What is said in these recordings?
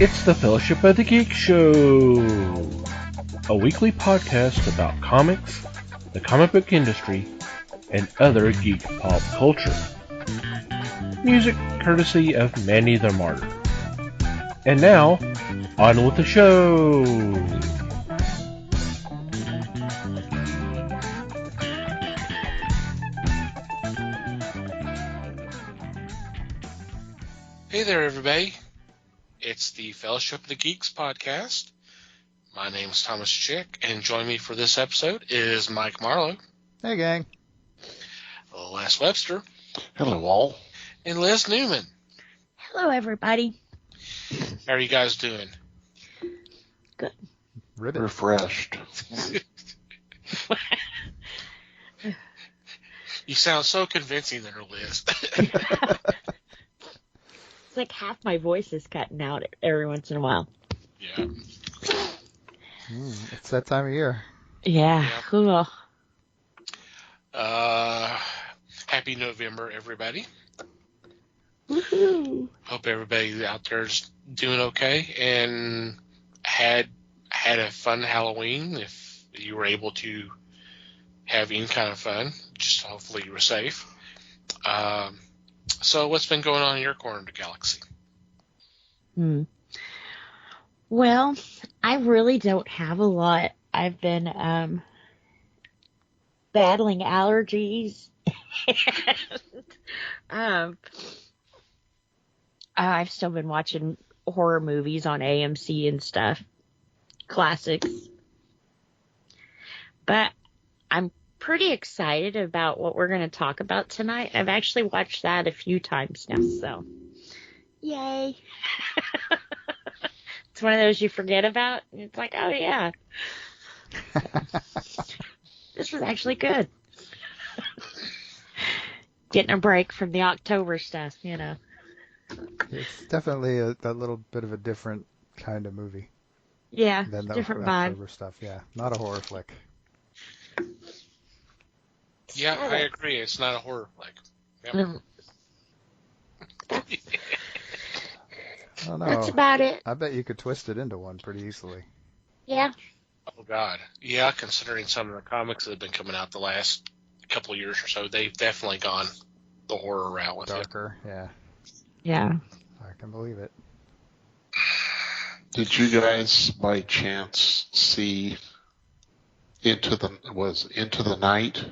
It's the Fellowship of the Geek Show, a weekly podcast about comics, the comic book industry, and other geek pop culture. Music courtesy of Manny the Martyr. And now, on with the show! Hey there, everybody. It's the Fellowship of the Geeks podcast. My name is Thomas Chick, and joining me for this episode is Mike Marlowe. Hey, gang. Les Webster. Hello, all. And Liz Newman. Hello, everybody. How are you guys doing? Good. Ribbit. Refreshed. You sound so convincing there, Liz. It's like half my voice is cutting out every once in a while. Yeah. It's that time of year. Yeah. Cool. Happy November, everybody. Woohoo. Hope everybody out there is doing okay and had a fun Halloween. If you were able to have any kind of fun, just hopefully you were safe. So what's been going on in your corner of the galaxy? Well, I really don't have a lot. I've been battling allergies. I've still been watching horror movies on AMC and stuff. Classics. But I'm pretty excited about what we're going to talk about tonight. I've actually watched that a few times now, so yay. It's one of those you forget about. And it's like, oh, yeah. This was actually good. Getting a break from the October stuff, you know. It's definitely a little bit of a different kind of movie. Yeah, than the different October vibe. stuff. Yeah, not a horror flick. Yeah, I agree. It's not a horror flick. Yep. I don't know. That's about it. I bet you could twist it into one pretty easily. Yeah. Oh, God. Yeah, considering some of the comics that have been coming out the last couple of years or so, they've definitely gone the horror route with Darker, yeah. Yeah. I can believe it. Did you guys, by chance, see Into the Night?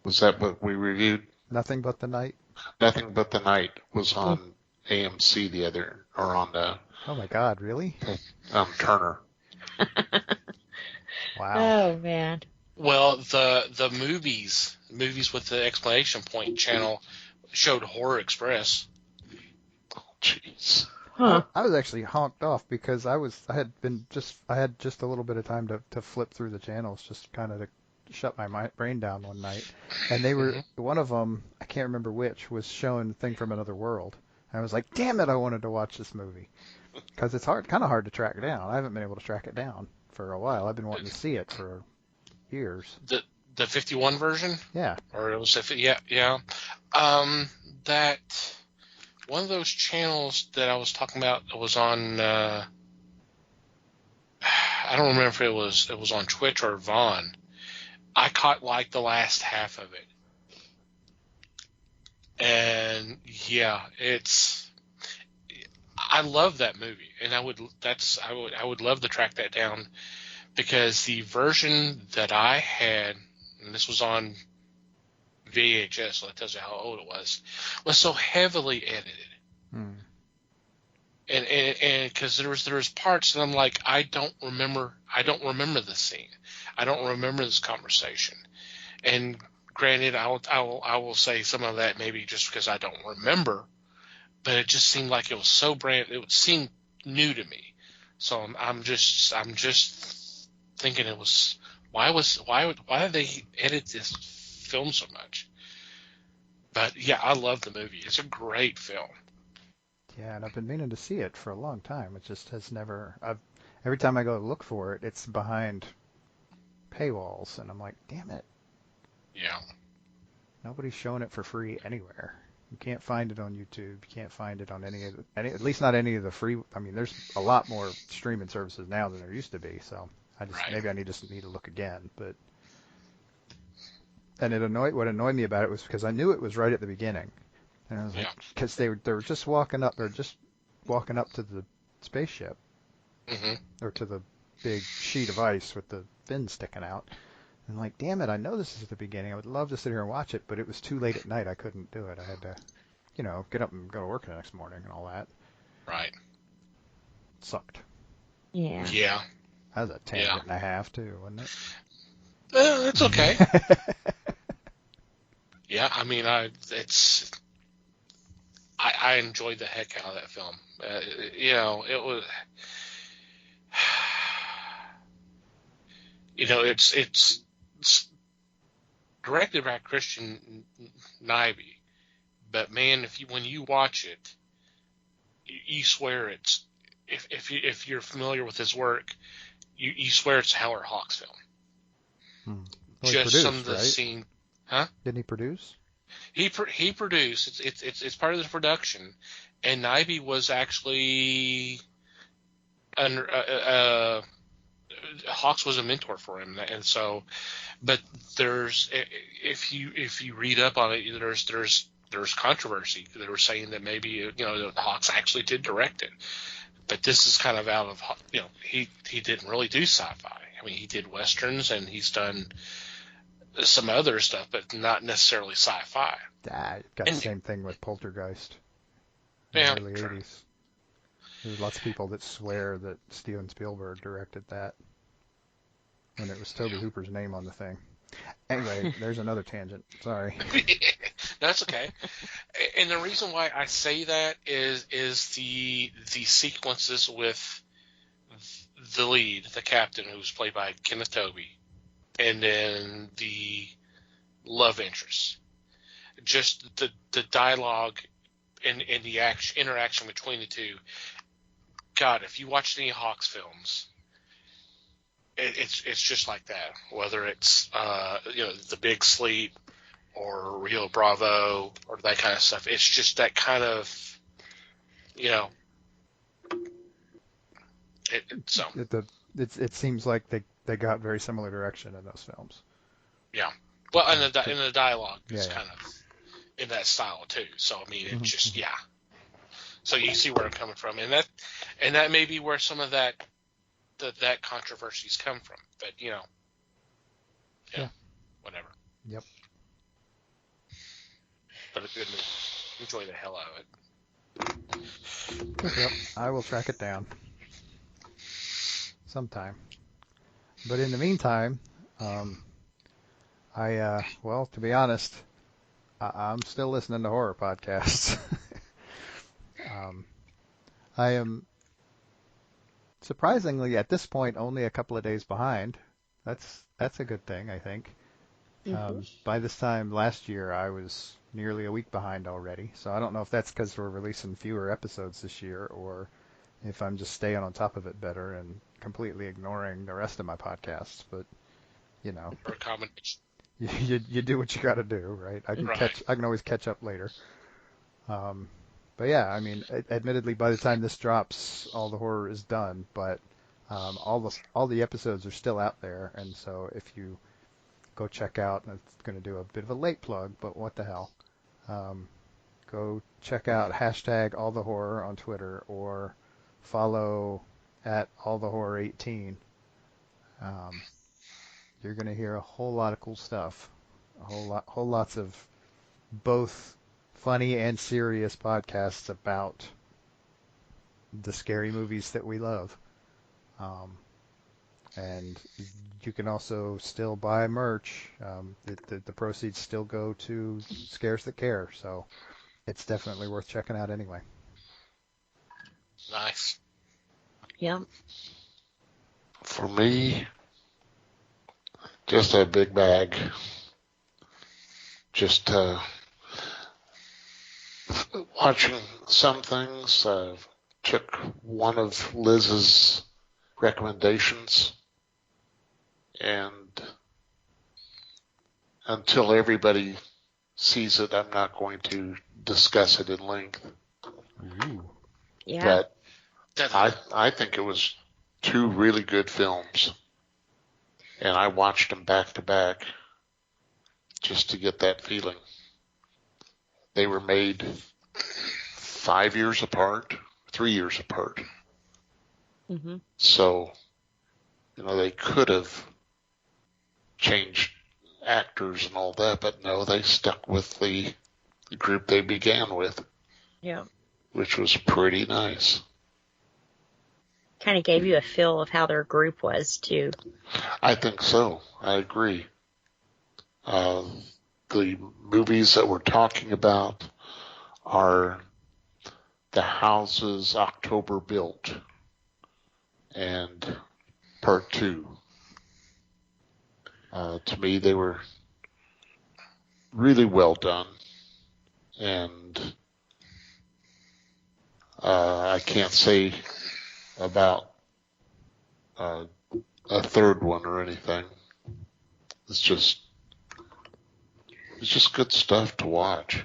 Was that what we reviewed? Nothing But the Night? Nothing But the Night was on AMC on the Oh my God, really? Turner. Wow. Oh, man. Well, the movies with the exclamation point channel showed Horror Express. Oh, jeez. Huh. I was actually honked off because I had just a little bit of time to flip through the channels, just kind of to shut my brain down one night, and they were one of them, I can't remember which, was showing Thing from Another World. And I was like, damn it, I wanted to watch this movie because it's kind of hard to track down. I haven't been able to track it down for a while. I've been wanting to see it for years. The 51 version? Yeah. Or it was yeah. That one of those channels that I was talking about was on I don't remember if it was on Twitch or Vaughn. I caught like the last half of it. And yeah, I love that movie, and I would love to track that down, because the version that I had, and this was on VHS, so that tells you how old it was so heavily edited. And because there was parts that I'm like, I don't remember this scene. I don't remember this conversation. And granted, I will say some of that maybe just because I don't remember, but it just seemed like it was so it seemed new to me. So I'm just thinking it was why did they edit this film so much? But yeah, I love the movie. It's a great film. Yeah, and I've been meaning to see it for a long time. It just has never. Every time I go to look for it, it's behind paywalls, and I'm like, damn it. Yeah. Nobody's showing it for free anywhere. You can't find it on YouTube. You can't find it on at least not any of the free. I mean, there's a lot more streaming services now than there used to be. So maybe I just need to look again. But and what annoyed me about it was because I knew it was right at the beginning, and I was like, because they were just walking up, to the spaceship, or to the big sheet of ice with the fins sticking out. And like, damn it, I know this is the beginning. I would love to sit here and watch it, but it was too late at night. I couldn't do it. I had to, get up and go to work the next morning and all that. Right. It sucked. Yeah. Yeah. That was a tangent and a half, too, wasn't it? Well, it's okay. Yeah, I mean, I enjoyed the heck out of that film. It was, it's directed by Christian Nyby, but man, when you watch it, you swear it's, if you're familiar with his work, you swear it's a Howard Hawks film. Well, just produced, some of the right? scene, huh? Didn't he produce? He produced. It's part of the production, and Nyby was actually Hawks was a mentor for him, and so. But there's, if you read up on it, there's controversy. They were saying that maybe Hawks actually did direct it, but this is kind of out of he didn't really do sci-fi. I mean, he did westerns and he's done some other stuff, but not necessarily sci-fi. Got the same thing with Poltergeist in the early 80s. There's lots of people that swear that Steven Spielberg directed that when it was Tobe Hooper's name on the thing. Anyway, there's another tangent. Sorry. That's okay. And the reason why I say that is the sequences with the lead, the captain, who's played by Kenneth Tobey, and then the love interest. Just the dialogue and the interaction between the two. God, if you watch any Hawks films, it's just like that. Whether it's The Big Sleep or Rio Bravo or that kind of stuff, it's just that kind of It seems like they got very similar direction in those films. Yeah. Well, and the dialogue is kind of in that style too. So I mean, it's just So you see where I'm coming from, and that may be where some of that controversies come from. But whatever. Yep. But a good movie. Enjoy the hell out of it. Yep. I will track it down sometime. But in the meantime, to be honest, I'm still listening to horror podcasts. I am surprisingly at this point only a couple of days behind. That's a good thing, I think. By this time last year, I was nearly a week behind already. So I don't know if that's because we're releasing fewer episodes this year, or if I'm just staying on top of it better and completely ignoring the rest of my podcasts. But Or a combination. you do what you got to do, right? I can always catch up later. But yeah, I mean, admittedly, by the time this drops, all the horror is done. But all the episodes are still out there, and so if you go check out, and it's going to do a bit of a late plug, but what the hell? Go check out #AllTheHorror on Twitter, or follow @AllTheHorror18. You're going to hear a whole lot of cool stuff, whole lots of both funny and serious podcasts about the scary movies that we love. And you can also still buy merch. The proceeds still go to Scares That Care, so it's definitely worth checking out anyway. Nice. Yep. For me, just a big bag. Just watching some things. Took one of Liz's recommendations, and until everybody sees it, I'm not going to discuss it in length. Ooh. Yeah. But I think it was two really good films. And I watched them back to back just to get that feeling. They were made 5 years apart, 3 years apart. Mm-hmm. So, they could have changed actors and all that, but no, they stuck with the group they began with. Yeah. Which was pretty nice. Kind of gave you a feel of how their group was, too. I think so. I agree. The movies that we're talking about are The Houses October Built and Part 2. To me, they were really well done. And I can't say about a third one or anything. It's just good stuff to watch.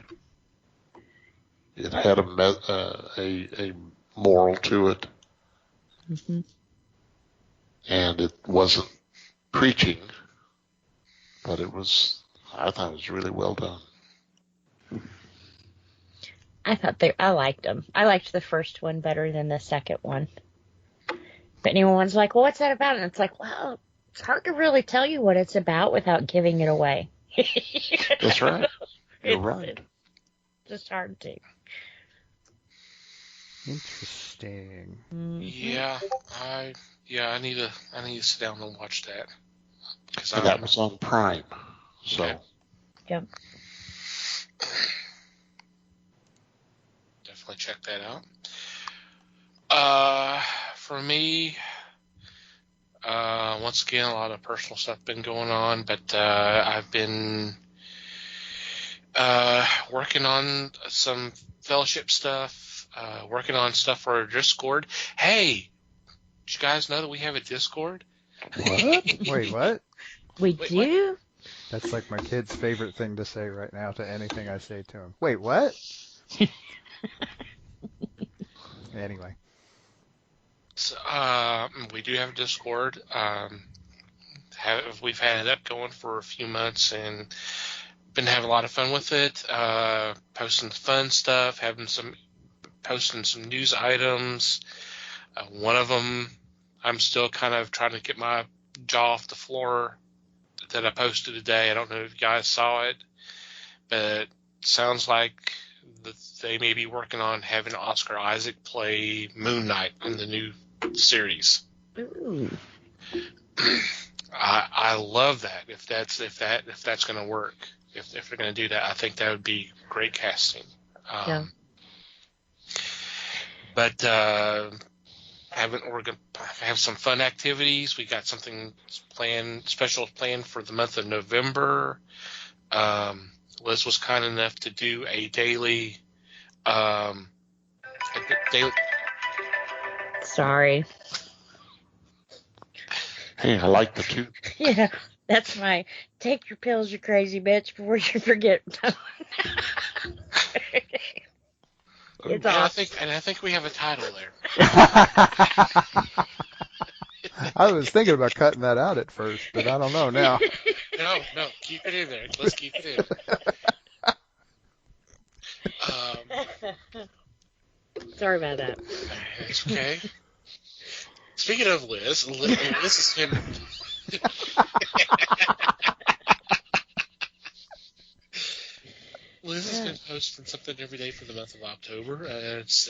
It had a moral to it, Mm-hmm. and it wasn't preaching, but I thought it was really well done. I liked them. I liked the first one better than the second one. But anyone's like, well, what's that about? And it's like, well, it's hard to really tell you what it's about without giving it away. That's right. You're right. It's just hard to. Interesting. Mm-hmm. Yeah, I need to sit down and watch that. And that was on Prime. So. Okay. Yep. Definitely check that out. For me, once again, a lot of personal stuff been going on, but I've been working on some fellowship stuff, working on stuff for our Discord. Hey, did you guys know that we have a Discord? What? Wait, what? We Wait, do? what? That's like my kid's favorite thing to say right now to anything I say to him. Wait, what? Anyway. So, we do have a Discord. We've had it up going for a few months and been having a lot of fun with it. Posting fun stuff, posting some news items. One of them, I'm still kind of trying to get my jaw off the floor that I posted today. I don't know if you guys saw it, but it sounds like they may be working on having Oscar Isaac play Moon Knight in the new series. Ooh. I love that. If that's going to work, if they're going to do that, I think that would be great casting. Yeah. But have some fun activities. We got something special planned for the month of November. Liz was kind enough to do a daily. Sorry. Hey, I like the two. Yeah, that's my take your pills, you crazy bitch, before you forget. It's awesome. I think we have a title there. I was thinking about cutting that out at first, but I don't know now. No, keep it in there. Let's keep it in. Sorry about that. It's okay. Speaking of Liz has been. Liz has been posting something every day for the month of October. It's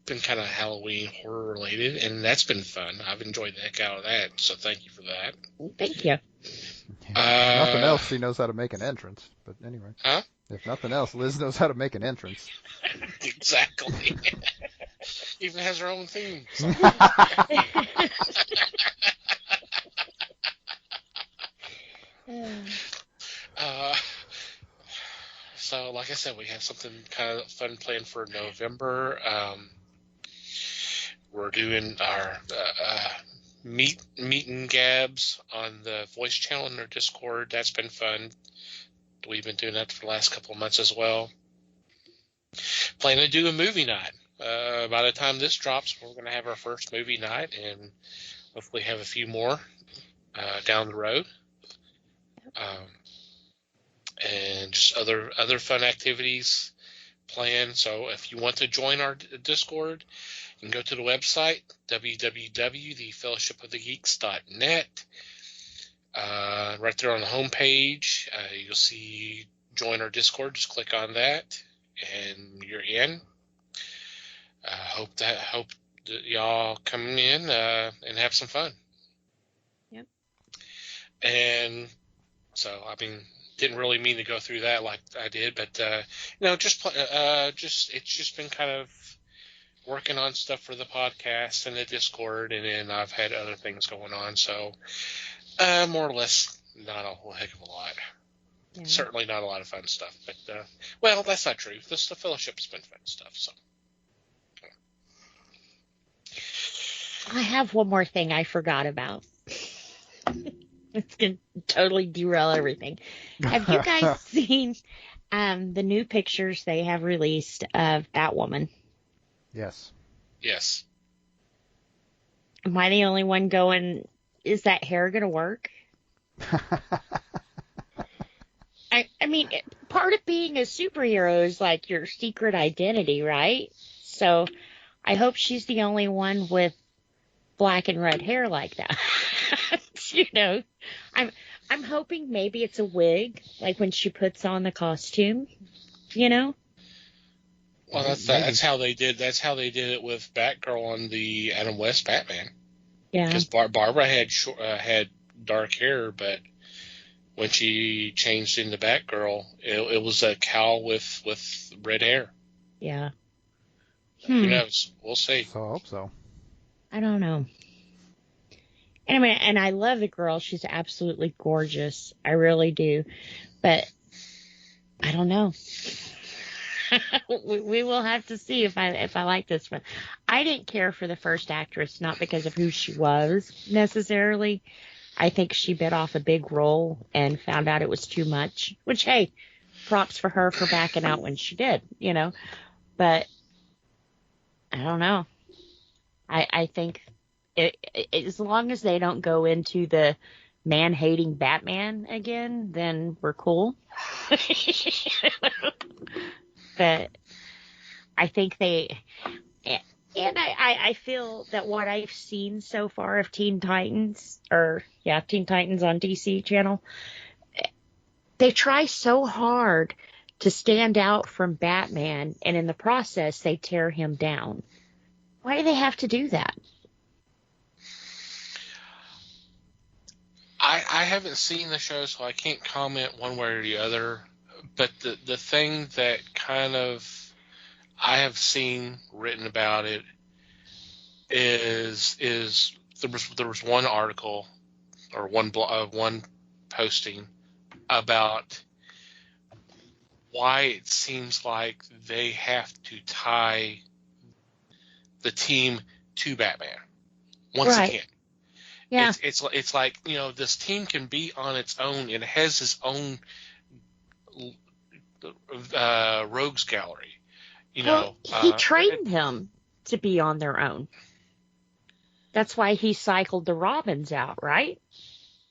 been kind of Halloween horror related, and that's been fun. I've enjoyed the heck out of that, so thank you for that. Thank you. If nothing else, she knows how to make an entrance. But anyway. Huh? If nothing else, Liz knows how to make an entrance. Exactly. Even has her own theme song. So, like I said, we have something kind of fun planned for November. We're doing our meet and gabs on the voice channel in our Discord. That's been fun. We've been doing that for the last couple of months as well. Planning to do a movie night. By the time this drops, we're going to have our first movie night and hopefully have a few more down the road. And just other fun activities planned. So if you want to join our Discord, you can go to the website, www.thefellowshipofthegeeks.net. Right there on the homepage, you'll see join our Discord. Just click on that, and you're in. Hope that y'all come in and have some fun. Yep. And so, I mean, didn't really mean to go through that like I did, but it's just been kind of working on stuff for the podcast and the Discord, and then I've had other things going on, so more or less not a whole heck of a lot. Yeah. Certainly not a lot of fun stuff, but well, that's not true. The fellowship's been fun stuff, so. I have one more thing I forgot about. It's going to totally derail everything. Have you guys seen the new pictures they have released of Batwoman? Yes. Yes. Am I the only one going, is that hair going to work? I mean, part of being a superhero is like your secret identity, right? So I hope she's the only one with black and red hair like that. You know, I'm hoping maybe it's a wig, like when she puts on the costume, you know. Well, that's how they did. That's how they did it with Batgirl on the Adam West Batman. Yeah. Because Barbara had dark hair, but when she changed into Batgirl, it was a cowl with red hair. Yeah. Who knows? We'll see. So I hope so. I don't know. Anyway, and I love the girl. She's absolutely gorgeous. I really do. But I don't know. we will have to see if I like this one. I didn't care for the first actress, not because of who she was necessarily. I think she bit off a big role and found out it was too much. Which, hey, props for her for backing out when she did, you know. But I don't know. I think as long as they don't go into the man-hating Batman again, then we're cool. But I think and I feel that what I've seen so far of Teen Titans on DC channel, they try so hard to stand out from Batman, and in the process, they tear him down. Why do they have to do that? I haven't seen the show, so I can't comment one way or the other. But the thing that kind of I have seen written about it is there was one article or one posting about why it seems like they have to tie the team to Batman once again. Yeah. It's like, you know, this team can be on its own. It has its own rogues gallery. You know, he trained him to be on their own. That's why he cycled the Robins out, right?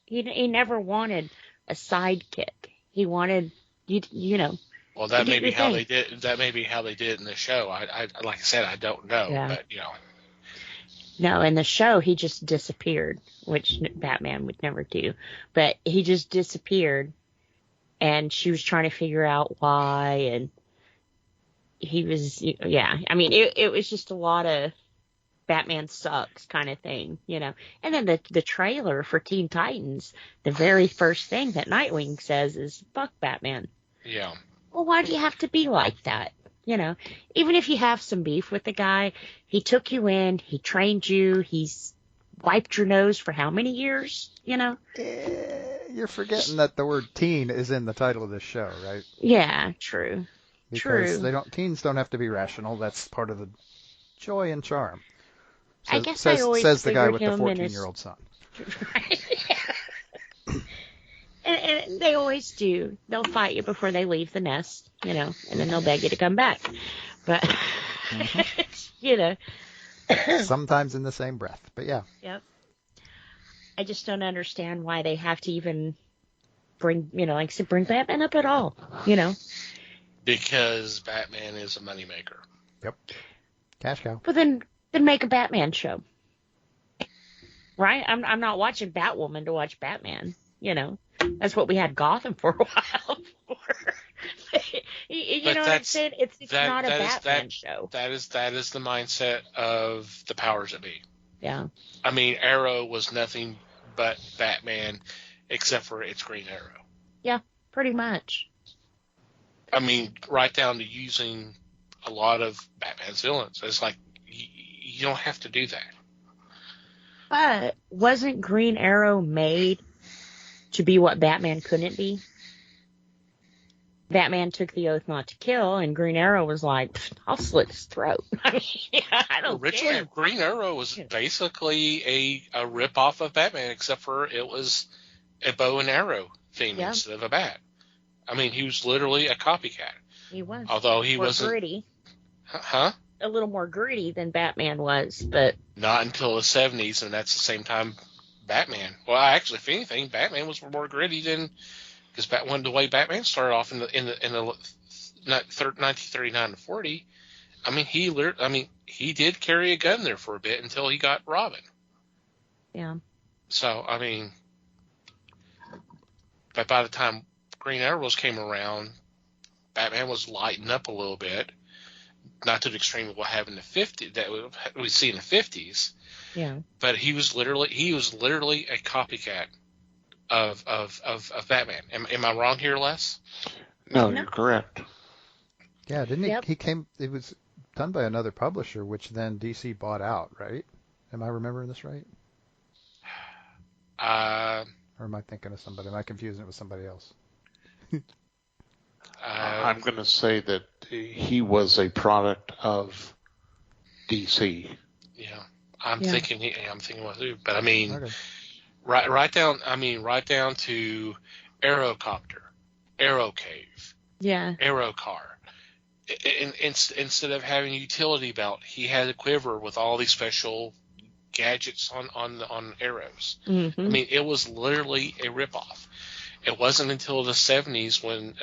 He never wanted a sidekick. He wanted you know. Well, that may be how they did. That may be how they did it in the show. I like I said, I don't know, but you know. No, in the show, he just disappeared, which Batman would never do. But he just disappeared, and she was trying to figure out why, and he was, I mean, it was just a lot of Batman sucks kind of thing, you know. And then the trailer for Teen Titans, the very first thing that Nightwing says is, fuck Batman. Yeah. Well, why do you have to be like that? You know, even if you have some beef with the guy, he took you in, he trained you, he's wiped your nose for how many years, you know? You're forgetting that the word teen is in the title of this show, right? Yeah, true. Because teens don't have to be rational. That's part of the joy and charm. I guess I always says the guy with the him 14-year-old son. Right. and They always do. They'll fight you before they leave the nest, and then they'll beg you to come back. But, Sometimes in the same breath, but yeah. Yep. I just don't understand why they have to even bring Batman up at all, Because Batman is a moneymaker. Yep. Cash cow. But then make a Batman show. Right? I'm not watching Batwoman to watch Batman, That's what we had Gotham for a while for. You know what I'm saying? It's not a Batman show. That is the mindset of the powers that be. Yeah. I mean, Arrow was nothing but Batman, except for its Green Arrow. Yeah, pretty much. I mean, right down to using a lot of Batman's villains. It's like, you don't have to do that. But wasn't Green Arrow made to be what Batman couldn't be? Batman took the oath not to kill, and Green Arrow was like, I'll slit his throat. I don't Originally, care. Green Arrow was basically a rip-off of Batman, except for it was a bow and arrow theme instead of a bat. I mean, he was literally a copycat. He was. Although he wasn't... gritty. Huh? A little more gritty than Batman was, but... Not until the 70s, and that's the same time Batman. Well, actually, if anything, Batman was more gritty than... Because the way Batman started off in the 1939 to 40, I mean, he did carry a gun there for a bit until he got Robin. Yeah. So, I mean... But by the time Green Arrows came around, Batman was lighting up a little bit. Not to the extreme of what happened in the 50s, that we see in the 50s. Yeah. But he was literally a copycat of Batman. Am I wrong here, Les? No, you're correct. Yeah, didn't he? Yep. It was done by another publisher, which then DC bought out, right? Am I remembering this right? Or am I thinking of somebody? Am I confusing it with somebody else? I'm going to say that he was a product of DC. Yeah, I'm thinking what to do, but I mean, Okay. right down to Aerocopter, Aero Cave, Yeah. Aero Car. Instead of having a utility belt, he had a quiver with all these special gadgets on arrows. Mm-hmm. I mean, it was literally a ripoff. It wasn't until the 70s when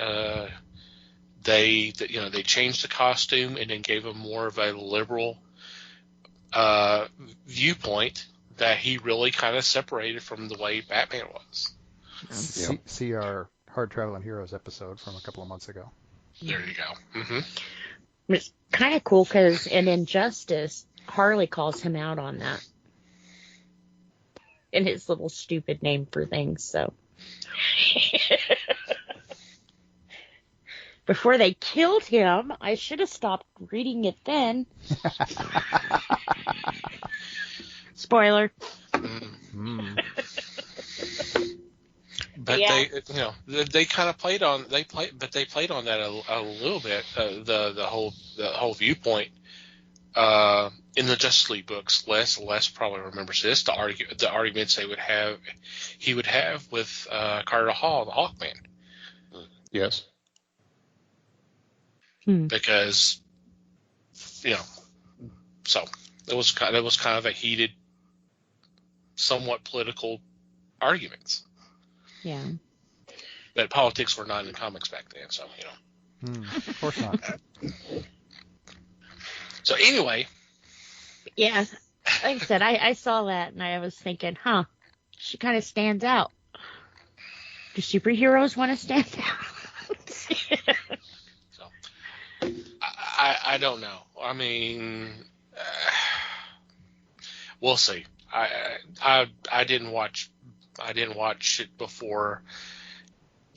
they changed the costume and then gave him more of a liberal viewpoint that he really kind of separated from the way Batman was. See our Hard Traveling Heroes episode from a couple of months ago. There you go. Mm-hmm. It's kind of cool because in Injustice, Harley calls him out on that. In his little stupid name for things, so. Before they killed him, I should have stopped reading it then. Spoiler. But Yeah. they kind of played on that a little bit. The whole viewpoint in the Justice League books. Les probably remembers this. The arguments he would have with Carter Hall, the Hawkman. Yes. Because so it was kind of a heated, somewhat political arguments. Yeah. But politics were not in comics back then, so Of course not. So anyway. Yeah. Like I said, I saw that and I was thinking, she kind of stands out. Do superheroes want to stand out? So I don't know. I mean, we'll see. I didn't watch it before.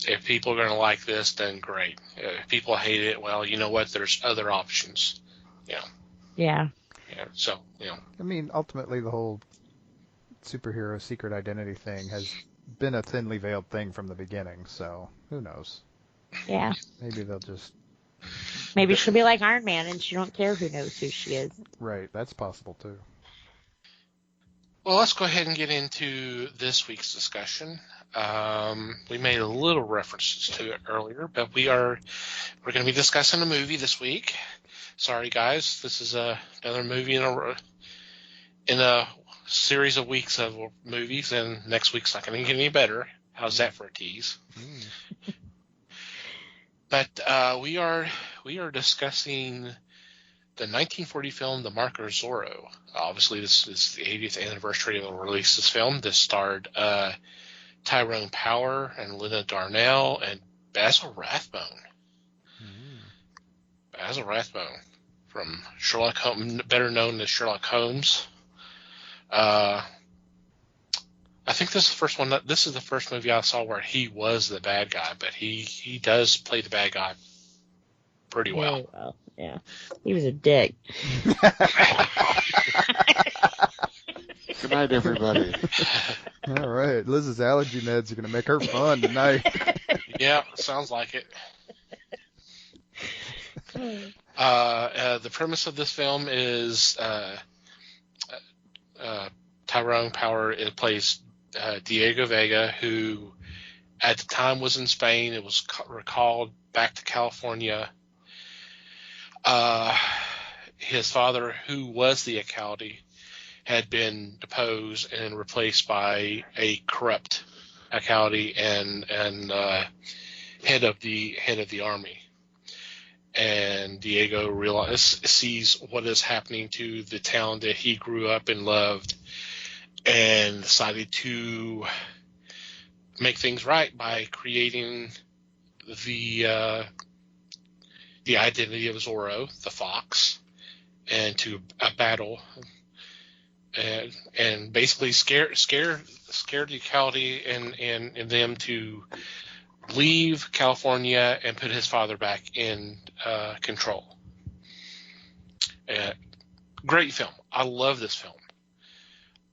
If people are going to like this, then great. If people hate it, well, you know what? There's other options. Yeah. So, I mean, ultimately, the whole superhero secret identity thing has been a thinly veiled thing from the beginning, so who knows? Yeah. Maybe they'll just... Maybe she'll be like Iron Man and she don't care who knows who she is. Right, that's possible too. Well, let's go ahead and get into this week's discussion. We made a little references to it earlier, but we're going to be discussing a movie this week. Sorry, guys, this is another movie in a series of weeks of movies, and next week's not going to get any better. How's that for a tease? But we are discussing the 1940 film The Mark of Zorro. Obviously, this is the 80th anniversary of the release of this film. This starred Tyrone Power and Linda Darnell and Basil Rathbone. Basil Rathbone from Sherlock Holmes, better known as Sherlock Holmes. I think this is the first one. This is the first movie I saw where he was the bad guy, but he does play the bad guy pretty well. Very well, yeah. He was a dick. Good night, everybody. All right, Liz's allergy meds are going to make her fun tonight. Yeah, sounds like it. The premise of this film is Tyrone Power plays Diego Vega, who at the time was in Spain. It was recalled back to California. His father, who was the alcalde, had been deposed and replaced by a corrupt alcalde and head of the army. And Diego sees what is happening to the town that he grew up and loved, and decided to make things right by creating the identity of Zorro, the fox, and to battle and basically scare the alcalde and them to leave California and put his father back in control. Great film. I love this film.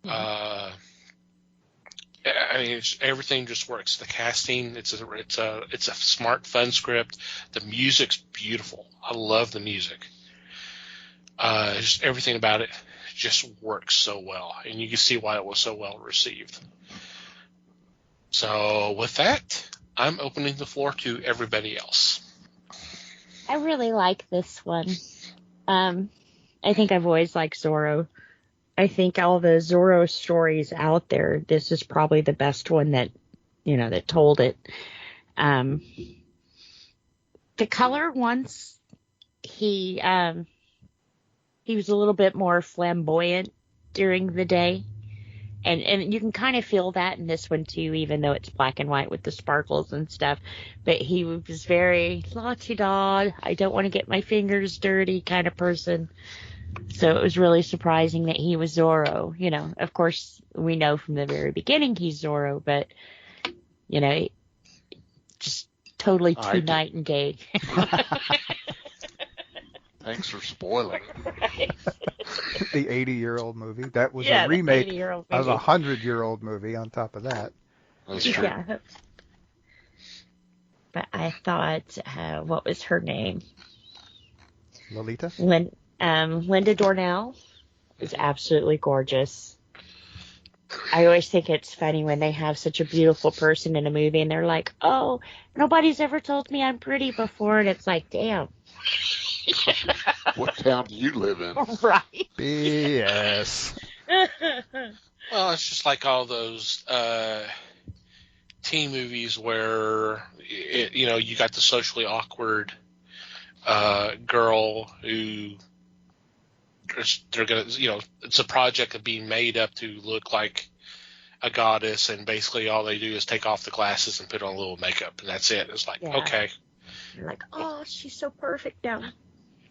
I mean, everything just works. The casting, it's a smart, fun script. The music's beautiful. I love the music. Just everything about it just works so well, and you can see why it was so well received. So with that, I'm opening the floor to everybody else. I really like this one. I think I've always liked Zorro. I think all the Zorro stories out there, this is probably the best one that told it. The color, once he was a little bit more flamboyant during the day. And you can kind of feel that in this one too, even though it's black and white with the sparkles and stuff. But he was very la-ti-da, I don't want to get my fingers dirty kind of person. So it was really surprising that he was Zorro. Of course, we know from the very beginning he's Zorro, but, just totally night and day. Thanks for spoiling. Right. The 80-year-old movie. That was a remake of a 100-year-old movie on top of that. That's true. Yeah. But I thought, what was her name? Lolita? Linda Darnell is absolutely gorgeous. I always think it's funny when they have such a beautiful person in a movie and they're like, oh, nobody's ever told me I'm pretty before. And it's like, damn. What town do you live in? Right. BS. Well, it's just like all those teen movies where you got the socially awkward girl who they're gonna it's a project of being made up to look like a goddess, and basically all they do is take off the glasses and put on a little makeup, and that's it. It's like, okay. You're like, oh, she's so perfect now.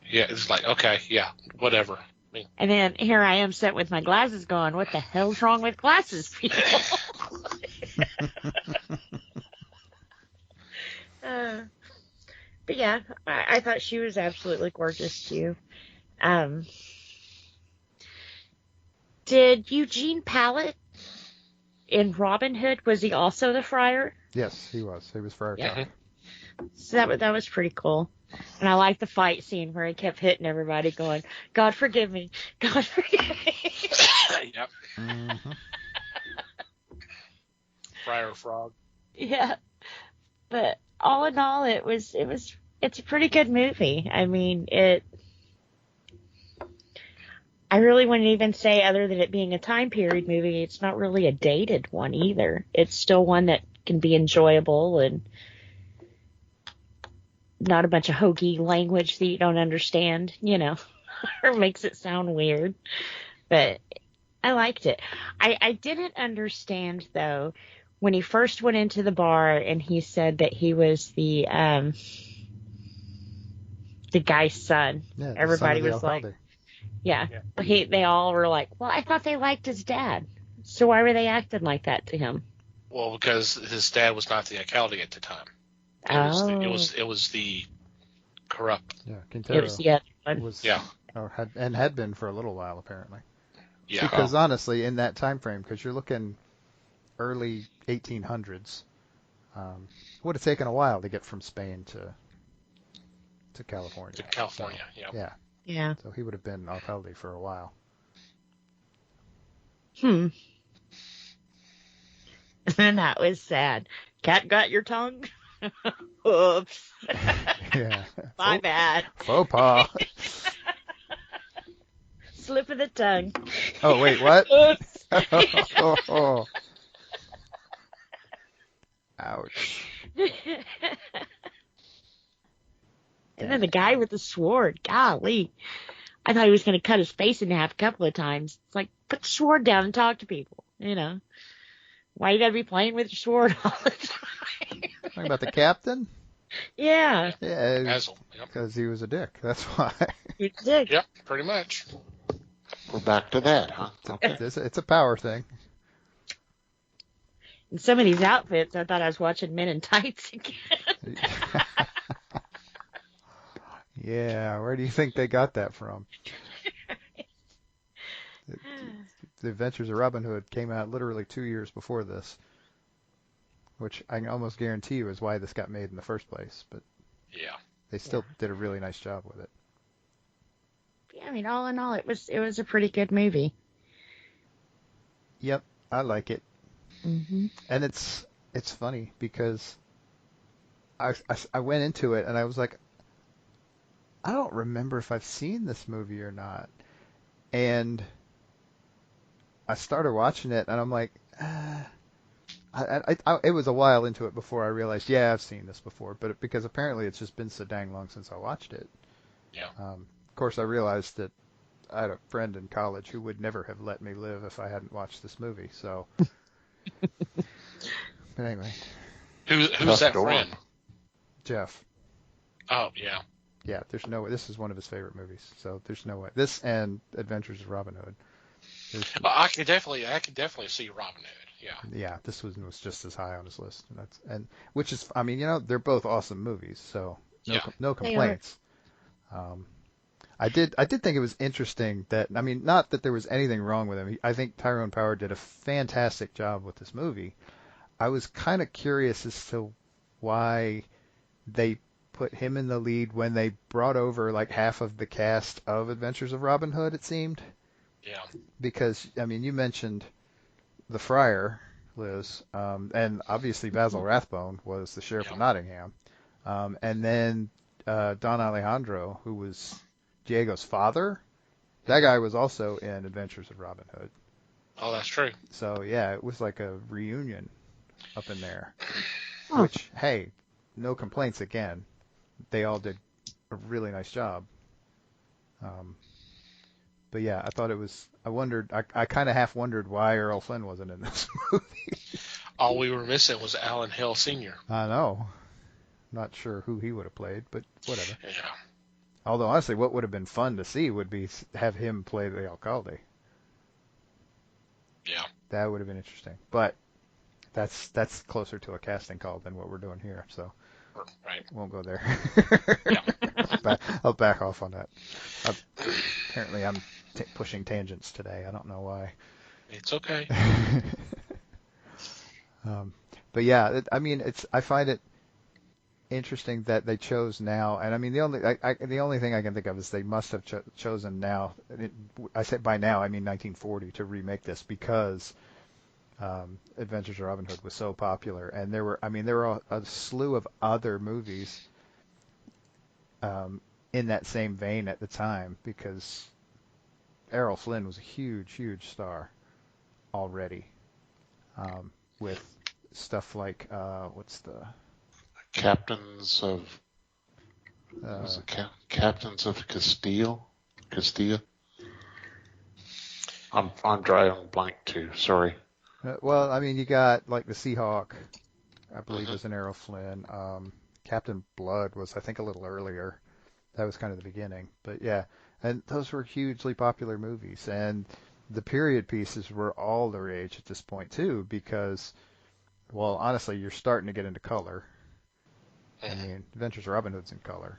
Yeah, it's like, okay, yeah, whatever. And then here I am sitting with my glasses going, what the hell's wrong with glasses, people? But yeah, I thought she was absolutely gorgeous too. Did Eugene Pallett in Robin Hood, was he also the friar? Yes, he was. He was Friar Tuck. So that was pretty cool. And I liked the fight scene where he kept hitting everybody going, God forgive me, God forgive me. Yep. Mm-hmm. Friar Frog. Yeah. But all in all, it's a pretty good movie. I mean, I really wouldn't even say, other than it being a time period movie, it's not really a dated one either. It's still one that can be enjoyable and not a bunch of hokey language that you don't understand, or makes it sound weird. But I liked it. I didn't understand, though, when he first went into the bar and he said that he was the guy's son. Yeah, the son Everybody of the was like, alcalde. yeah. Yeah. They all were like, well, I thought they liked his dad. So why were they acting like that to him? Well, because his dad was not the alcalde at the time. It was the corrupt. Yeah, It Quintero was the other one. was Yeah. had been for a little while apparently. Yeah. Because honestly, in that time frame, because you're looking early 1800s, would have taken a while to get from Spain to California. To California. So, Yeah. yeah. Yeah. So he would have been alcalde for a while. And that was sad. Cat got your tongue? Oops. Yeah. My bad. Faux pas. Slip of the tongue. Oh wait, what? Oops. Ouch. And then the guy with the sword. Golly. I thought he was going to cut his face in half a couple of times. It's like, put the sword down and talk to people. Why you got to be playing with your sword all the time? Talking about the captain? Yeah. Yeah, Basil. Yep. because he was a dick. That's why. You did. Yep. Pretty much. We're back to that, huh? Okay. It's a power thing. In some of these outfits, I thought I was watching Men in Tights again. Yeah, where do you think they got that from? The Adventures of Robin Hood came out literally 2 years before this, which I can almost guarantee you is why this got made in the first place. But Yeah. they still did a really nice job with it. I mean, all in all, it was a pretty good movie. Yep, I like it, Mm-hmm. and it's funny because I went into it and I was like, I don't remember if I've seen this movie or not, and I started watching it and I'm like, it was a while into it before I realized, yeah, I've seen this before, but because apparently it's just been so dang long since I watched it. Yeah. Of course, I realized that I had a friend in college who would never have let me live if I hadn't watched this movie. So, but anyway, Who's Tough that door. friend? Jeff. Oh, yeah. Yeah, there's no way. This is one of his favorite movies, so there's no way. This and Adventures of Robin Hood. Well, I could definitely see Robin Hood. Yeah. Yeah, this was just as high on his list. Which is, I mean, they're both awesome movies, so Yeah. no complaints. I did think it was interesting that, I mean, not that there was anything wrong with him. I think Tyrone Power did a fantastic job with this movie. I was kind of curious as to why they put him in the lead when they brought over like half of the cast of Adventures of Robin Hood, it seemed. Yeah. Because, I mean, you mentioned the Friar, Liz, and obviously Basil Rathbone was the Sheriff of Yeah. Nottingham. And then Don Alejandro, who was Diego's father, that guy was also in Adventures of Robin Hood. Oh, that's true. So, yeah, it was like a reunion up in there. Oh. Which, hey, no complaints again. They all did a really nice job. But yeah, I thought it was, I kind of half wondered why Earl Flynn wasn't in this movie. All we were missing was Alan Hill Sr. I know. Not sure who he would have played, but whatever. Yeah. Although, honestly, what would have been fun to see would be have him play the alcalde. Yeah. That would have been interesting. But that's closer to a casting call than what we're doing here, so Right. won't go there. Yeah. I'll back off on that. Apparently, I'm pushing tangents today. I don't know why. It's okay. But yeah, I mean, I find it interesting that they chose now. And I mean, the only thing I can think of is they must have chosen now. I say by now, I mean 1940 to remake this because Adventures of Robin Hood was so popular, and there were a slew of other movies in that same vein at the time because Errol Flynn was a huge, huge star already, with stuff like what's the Captains of was it Captains of Castile? Castilla? I'm drawing a blank too. Sorry. well, I mean, you got like the Seahawk, I believe, was an Errol Flynn. Captain Blood was, I think, a little earlier. That was kind of the beginning, but yeah, and those were hugely popular movies, and the period pieces were all the rage at this point too, because, well, honestly, you're starting to get into color. I mean, Adventures of Robin Hood's in color,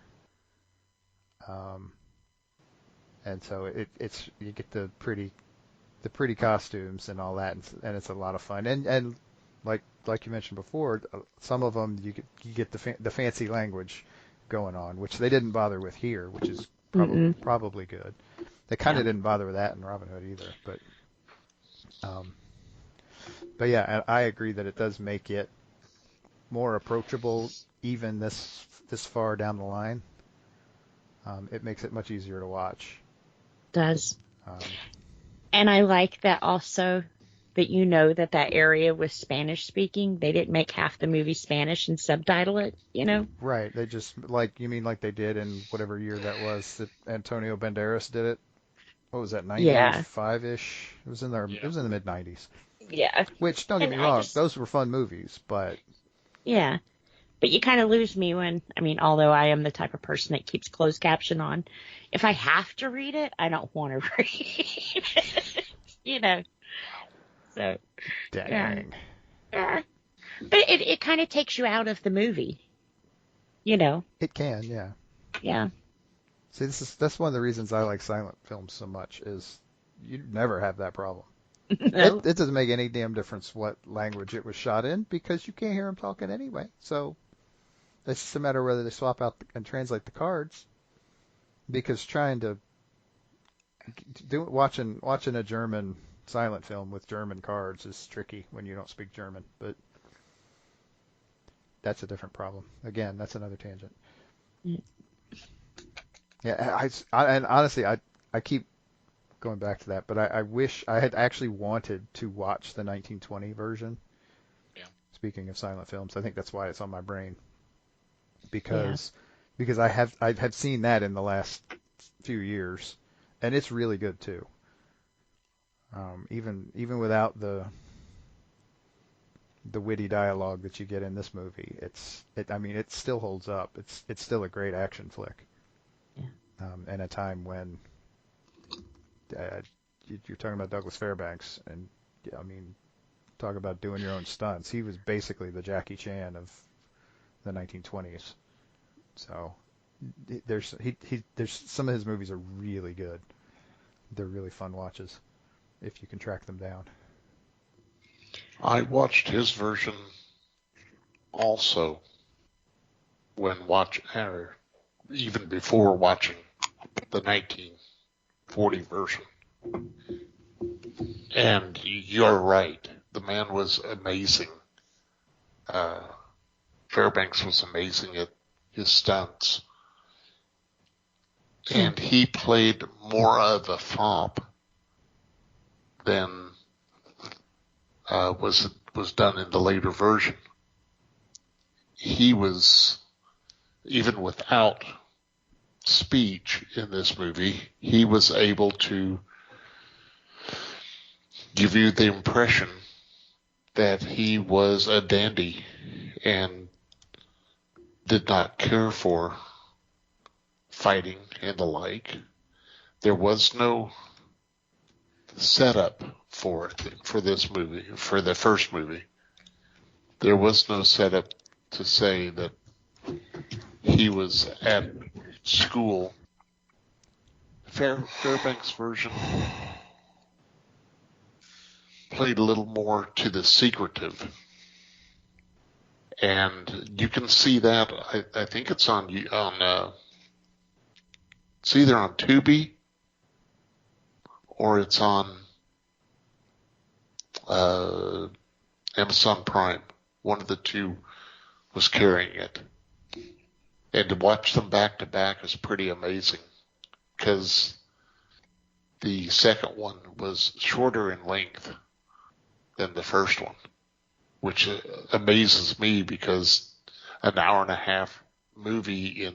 and so it's you get the pretty costumes and all that, and it's a lot of fun. And like you mentioned before, some of them you get the fancy language going on, which they didn't bother with here, which is probably good. They kind of didn't bother with that in Robin Hood either, but yeah, and I agree that it does make it more approachable even this far down the line. It makes it much easier to watch. Does. And I like that also that that area was Spanish speaking. They didn't make half the movie Spanish and subtitle it, Right. They just, like, you mean like they did in whatever year that was that Antonio Banderas did it? What was that, 95-ish? It was in there. It was in the mid 90s. Yeah. Which, don't get me wrong, those were fun movies, but yeah. But you kind of lose me when, although I am the type of person that keeps closed caption on, if I have to read it, I don't want to read it. So, dang. Yeah. But it kind of takes you out of the movie. It can, yeah. Yeah. See, that's one of the reasons I like silent films so much is you never have that problem. No. It doesn't make any damn difference what language it was shot in because you can't hear them talking anyway. So it's just a matter of whether they swap out and translate the cards. Because trying to watching a German silent film with German cards is tricky when you don't speak German. But that's a different problem. Again, that's another tangent. Yeah, and honestly, I keep going back to that, but I wish I had actually wanted to watch the 1920 version. Yeah. Speaking of silent films, I think that's why it's on my brain. Because I have seen that in the last few years, and it's really good too. Even without the witty dialogue that you get in this movie, it still holds up. It's still a great action flick. Yeah. In a time when you're talking about Douglas Fairbanks, and talk about doing your own stunts. He was basically the Jackie Chan of the 1920s. So there's some of his movies are really good. They're really fun watches if you can track them down. I watched his version also even before watching the 1940 version. And you're right. The man was amazing. Fairbanks was amazing at his stunts. And he played more of a fop than was done in the later version. He was, even without speech in this movie, he was able to give you the impression that he was a dandy and did not care for fighting and the like. There was no setup for it, for this movie, for the first movie. There was no setup to say that he was at school. Fairbanks' version played a little more to the secretive And you can see that. I think it's on it's either on Tubi or it's on Amazon Prime. One of the two was carrying it. And to watch them back to back is pretty amazing, because the second one was shorter in length than the first one, which amazes me, because an hour and a half movie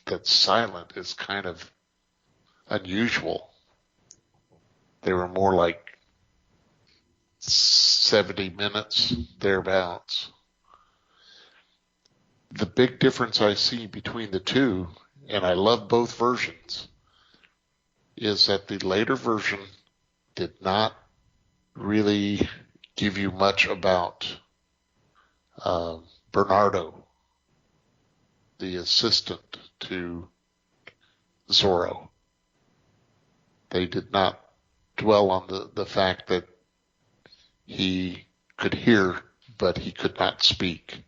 that's silent is kind of unusual. They were more like 70 minutes, thereabouts. The big difference I see between the two, and I love both versions, is that the later version did not really give you much about Bernardo, the assistant to Zorro. They did not dwell on the fact that he could hear, but he could not speak.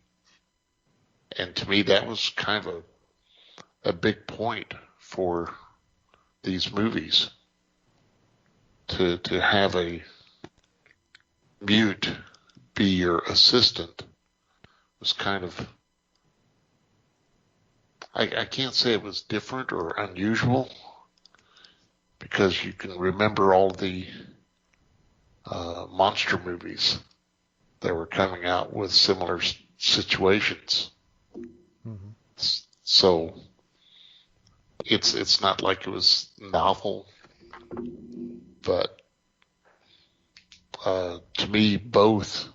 And to me, that was kind of a big point for these movies. To have a mute be your assistant was kind of, I can't say it was different or unusual, because you can remember all the monster movies that were coming out with similar situations. Mm-hmm. So it's not like it was novel, but to me, both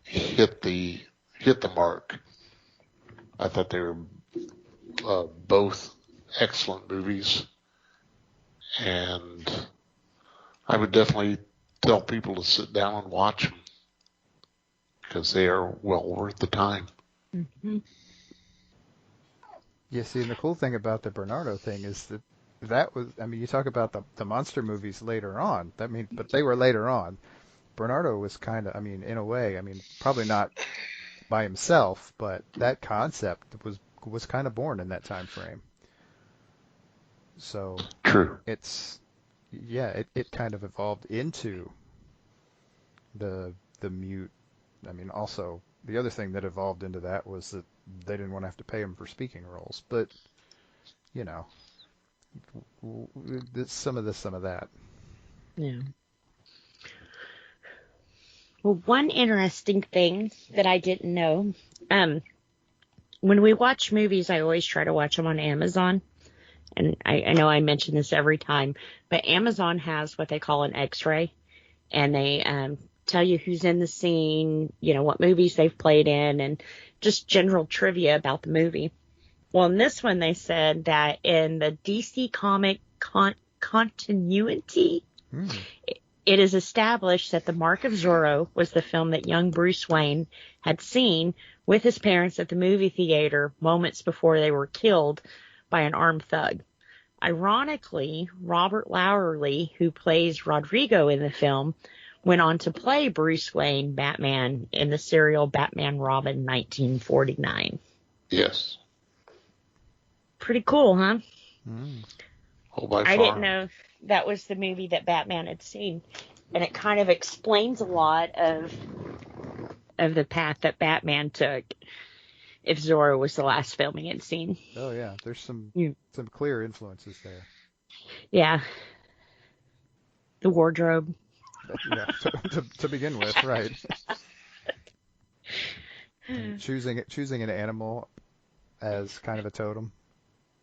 hit the mark. I thought they were both excellent movies, and I would definitely tell people to sit down and watch them, because they are well worth the time. Mm-hmm. Yeah, see, and the cool thing about the Bernardo thing is that was, I mean, you talk about the monster movies later on. But they were later on. Bernardo was kind of, I mean, in a way, I mean, probably not by himself, but that concept was kind of born in that time frame. So True. it kind of evolved into the mute. I mean, also the other thing that evolved into that was that they didn't want to have to pay him for speaking roles, but you know, some of this, some of that. Yeah. Well, one interesting thing that I didn't know, when we watch movies, I always try to watch them on Amazon. And I know I mention this every time, but Amazon has what they call an X-ray, and they tell you who's in the scene, you know, what movies they've played in, and just general trivia about the movie. Well, in this one, they said that in the DC comic continuity, it is established that The Mark of Zorro was the film that young Bruce Wayne had seen with his parents at the movie theater moments before they were killed by an armed thug. Ironically, Robert Lowery, who plays Rodrigo in the film, went on to play Bruce Wayne Batman in the serial Batman Robin 1949. Yes. Pretty cool, huh? Oh, by far. I didn't know that was the movie that Batman had seen. And it kind of explains a lot of the path that Batman took if Zorro was the last film he had seen. Oh yeah, there's some clear influences there. Yeah. The wardrobe. Yeah, to begin with, right? choosing an animal as kind of a totem.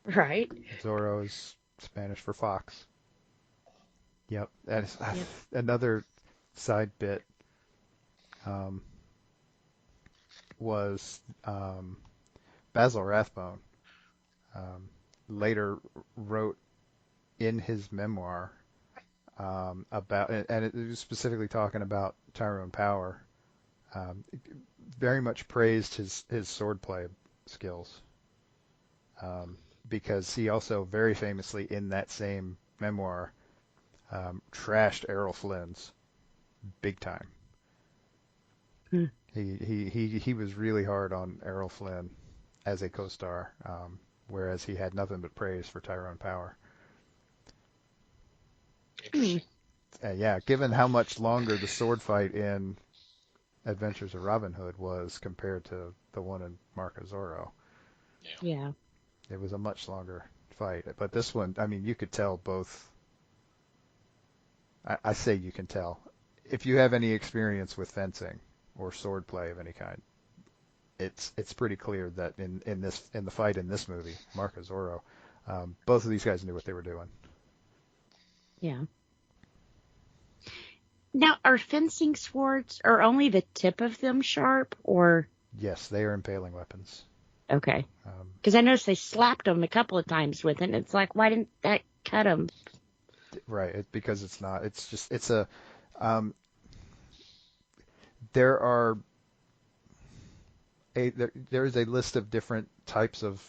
Right. Zorro is Spanish for fox. Yep. And another side bit was Basil Rathbone later wrote in his memoir about, and it was specifically talking about Tyrone Power. Very much praised his swordplay skills, because he also very famously in that same memoir trashed Errol Flynn's big time. He was really hard on Errol Flynn as a co-star, whereas he had nothing but praise for Tyrone Power. Interesting. Yeah, given how much longer the sword fight in Adventures of Robin Hood was compared to the one in Mark of Zorro, Yeah. it was a much longer fight. But this one, I mean, you could tell both. I say you can tell. If you have any experience with fencing or sword play of any kind, it's pretty clear that in the fight in this movie, Mark of Zorro, both of these guys knew what they were doing. Yeah. Now, are fencing swords, are only the tip of them sharp, or? Yes, they are impaling weapons. Okay. Because I noticed they slapped them a couple of times with it, and it's like, why didn't that cut them? Right, because it's not. It's just, it's a, there are, there is a list of different types of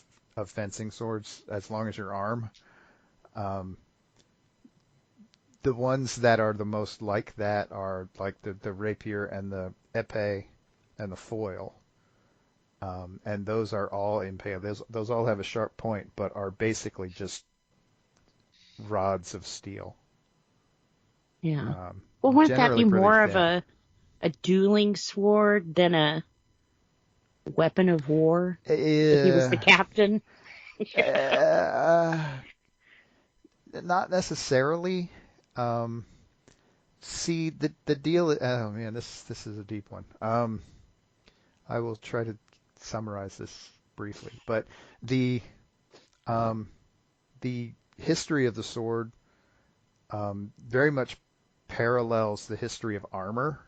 fencing swords as long as your arm. The ones that are the most like that are like the rapier and the epee and the foil. And those are all impaled. Those all have a sharp point, but are basically just rods of steel. Yeah. Well, wouldn't that be Generally pretty more of thin. a dueling sword than a weapon of war? If he was the captain? Not necessarily. See, the deal. Oh man, this is a deep one. I will try to summarize this briefly, but the history of the sword very much parallels the history of armor,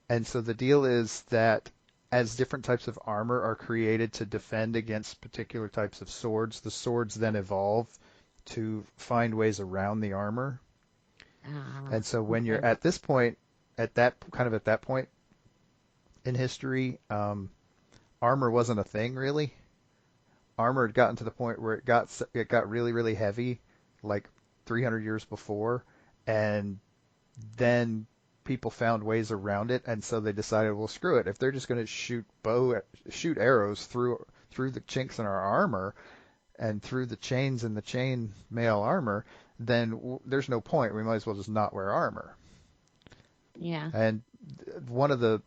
and so the deal is that as different types of armor are created to defend against particular types of swords, the swords then evolve to find ways around the armor. And so when you're at this point, at that point in history, armor wasn't a thing really. Armor had gotten to the point where it got really, really heavy, like 300 years before, and then people found ways around it, and so they decided, well, screw it. If they're just going to shoot arrows through the chinks in our armor and through the chains in the chain mail armor, then there's no point. We might as well just not wear armor. Yeah. And one of the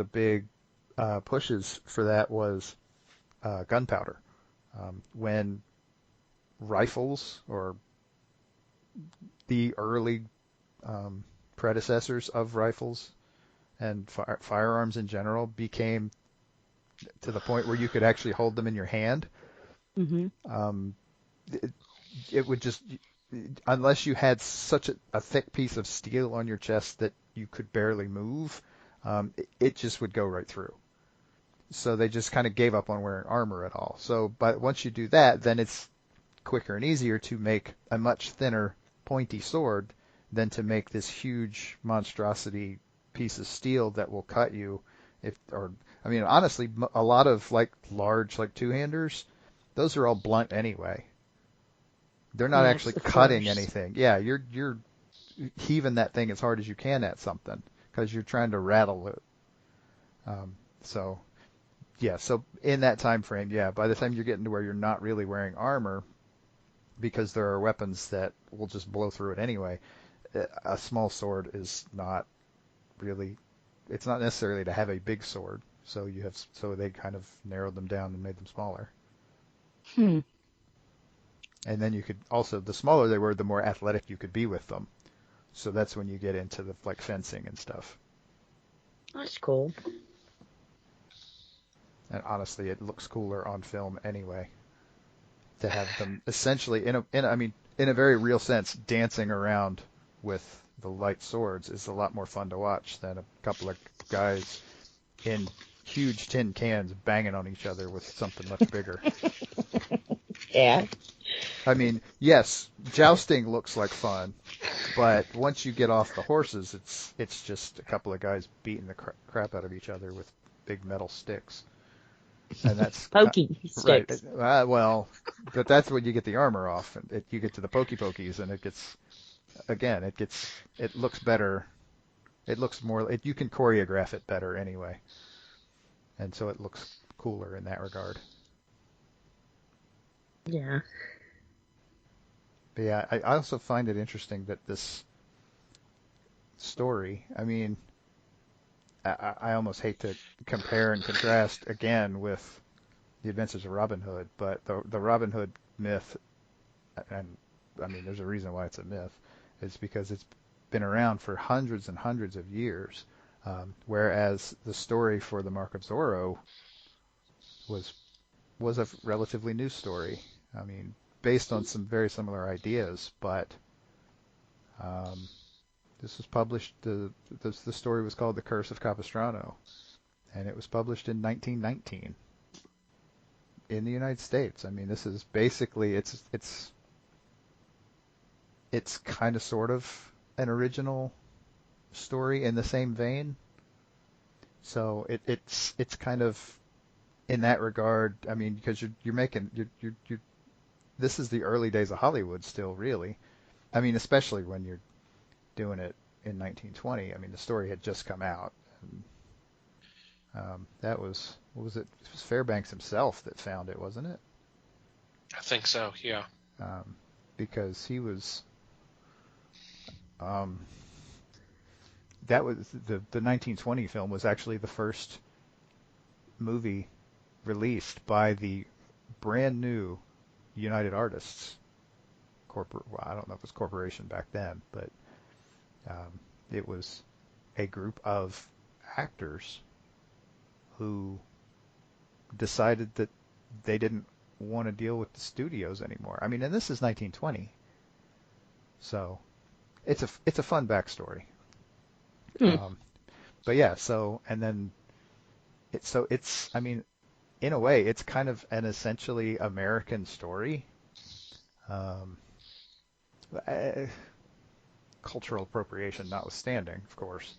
big pushes for that was gunpowder. When rifles, or the early predecessors of rifles and firearms in general, became to the point where you could actually hold them in your hand, it would just, unless you had such a thick piece of steel on your chest that you could barely move, it just would go right through. So they just kind of gave up on wearing armor at all. So, but once you do that, then it's quicker and easier to make a much thinner, pointy sword than to make this huge monstrosity piece of steel that will cut you. Honestly, a lot of like large, like two-handers, those are all blunt anyway. They're not actually cutting anything. Yeah, you're heaving that thing as hard as you can at something because you're trying to rattle it. So in that time frame, by the time you're getting to where you're not really wearing armor, because there are weapons that will just blow through it anyway, a small sword is not really, it's not necessarily to have a big sword. So they kind of narrowed them down and made them smaller. And then you could also, the smaller they were, the more athletic you could be with them. So that's when you get into the like fencing and stuff. That's cool. And honestly, it looks cooler on film anyway, to have them essentially in a very real sense, dancing around with the light swords is a lot more fun to watch than a couple of guys in huge tin cans banging on each other with something much bigger. Yeah. I mean, yes, jousting looks like fun, but once you get off the horses, it's just a couple of guys beating the crap out of each other with big metal sticks. And that's pokey sticks. Right. Well, but that's when you get the armor off, and you get to the pokies, and it looks better It looks more. You can choreograph it better anyway, and so it looks cooler in that regard. Yeah. But yeah, I also find it interesting that this story. I mean, I almost hate to compare and contrast again with the Adventures of Robin Hood, but the Robin Hood myth, and I mean, there's a reason why it's a myth. It's because it's been around for hundreds and hundreds of years, whereas the story for the Mark of Zorro was a relatively new story. I mean, based on some very similar ideas, but this was published. The story was called The Curse of Capistrano, and it was published in 1919 in the United States. I mean, this is basically it's kind of sort of an original story in the same vein. So it's kind of in that regard. I mean, because you're making you're this is the early days of Hollywood still, really. I mean, especially when you're doing it in 1920. I mean, the story had just come out. And, that was, what was it? It was Fairbanks himself that found it, wasn't it? I think so, yeah. Because he was, that was the 1920 film was actually the first movie released by the brand new United Artists well, I don't know if it was corporation back then, but it was a group of actors who decided that they didn't want to deal with the studios anymore. I mean, and this is 1920, so it's a fun backstory. But yeah, so and then it's I mean, in a way, it's kind of an essentially American story. Cultural appropriation notwithstanding, of course,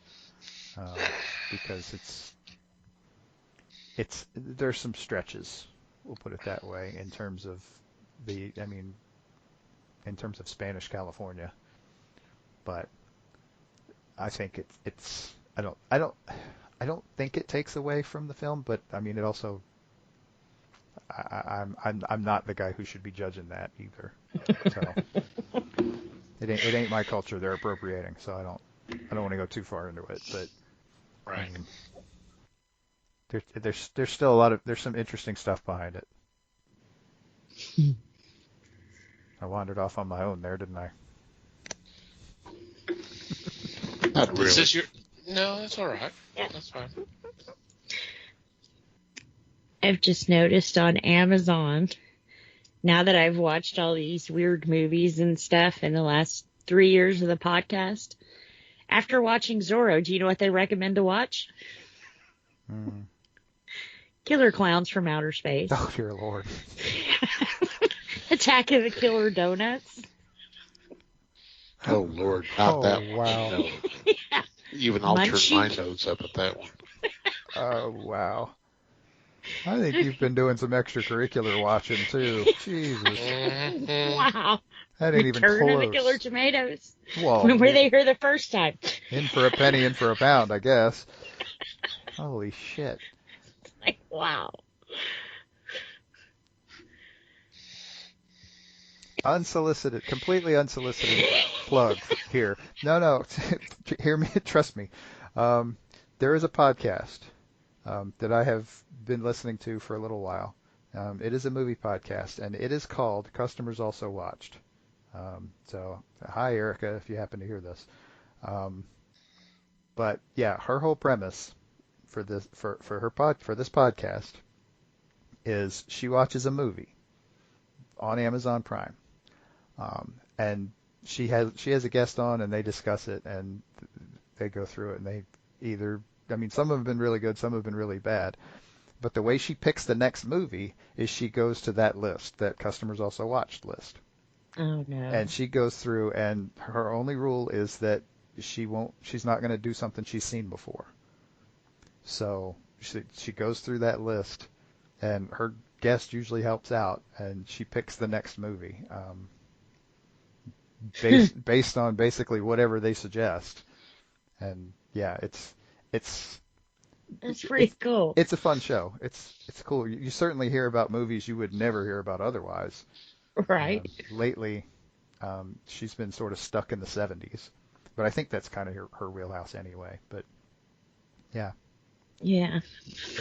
because there's some stretches, we'll put it that way, in terms of in terms of Spanish California. But I think I don't think it takes away from the film, but I mean it also. I'm not the guy who should be judging that either. So it ain't my culture they're appropriating, so I don't want to go too far into it. But right. I mean, there's still there's some interesting stuff behind it. I wandered off on my own there, didn't I? Not really. Is this your? No, that's all right. Yeah. That's fine. I've just noticed on Amazon, now that I've watched all these weird movies and stuff in the last 3 years of the podcast, after watching Zorro, do you know what they recommend to watch? Killer Clowns from Outer Space. Oh, dear Lord. Attack of the Killer Donuts. Oh, Lord, not that one. Wow. No. Yeah. Even I'll turn my Munchie. nose up at that one. Oh, wow. I think you've been doing some extracurricular watching, too. Jesus. Wow. That ain't even Return of the close. Killer Tomatoes. Well, When were they here the first time? in for a penny, in for a pound, I guess. Holy shit. Like, wow. Unsolicited, completely unsolicited plug here. No, hear me, trust me. There is a podcast that I have been listening to for a little while. It is a movie podcast, and it is called Customers Also Watched. So, hi, Erica, if you happen to hear this. But yeah, her whole premise for this for this podcast is she watches a movie on Amazon Prime, and she has a guest on, and they discuss it, and they go through it, and they either, I mean, some have been really good, some have been really bad. But the way she picks the next movie is she goes to that list, that Customers Also Watched list. Oh, no. And she goes through, and her only rule is that she's not going to do something she's seen before. So she goes through that list, and her guest usually helps out, and she picks the next movie based on basically whatever they suggest. And yeah, it's That's pretty cool. it's a fun show. It's cool. You certainly hear about movies you would never hear about otherwise. Right. Lately, she's been sort of stuck in the 70s, but I think that's kind of her wheelhouse anyway. But yeah, Yeah.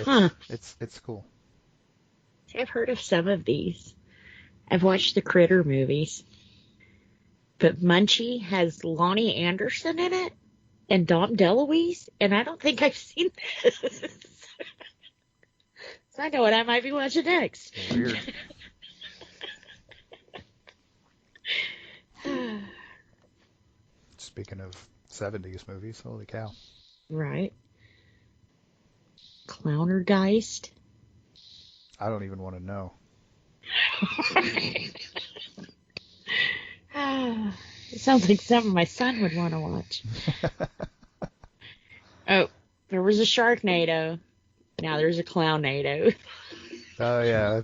Huh. it's cool. I've heard of some of these. I've watched the Critter movies. But Munchie has Lonnie Anderson in it and Dom DeLuise, and I don't think I've seen this. So I know what I might be watching next. Weird. Speaking of 70s movies, holy cow. Right. Clownergeist. I don't even want to know. It sounds like something my son would want to watch. Oh, there was a Sharknado. Now there's a Clownado. Oh yeah,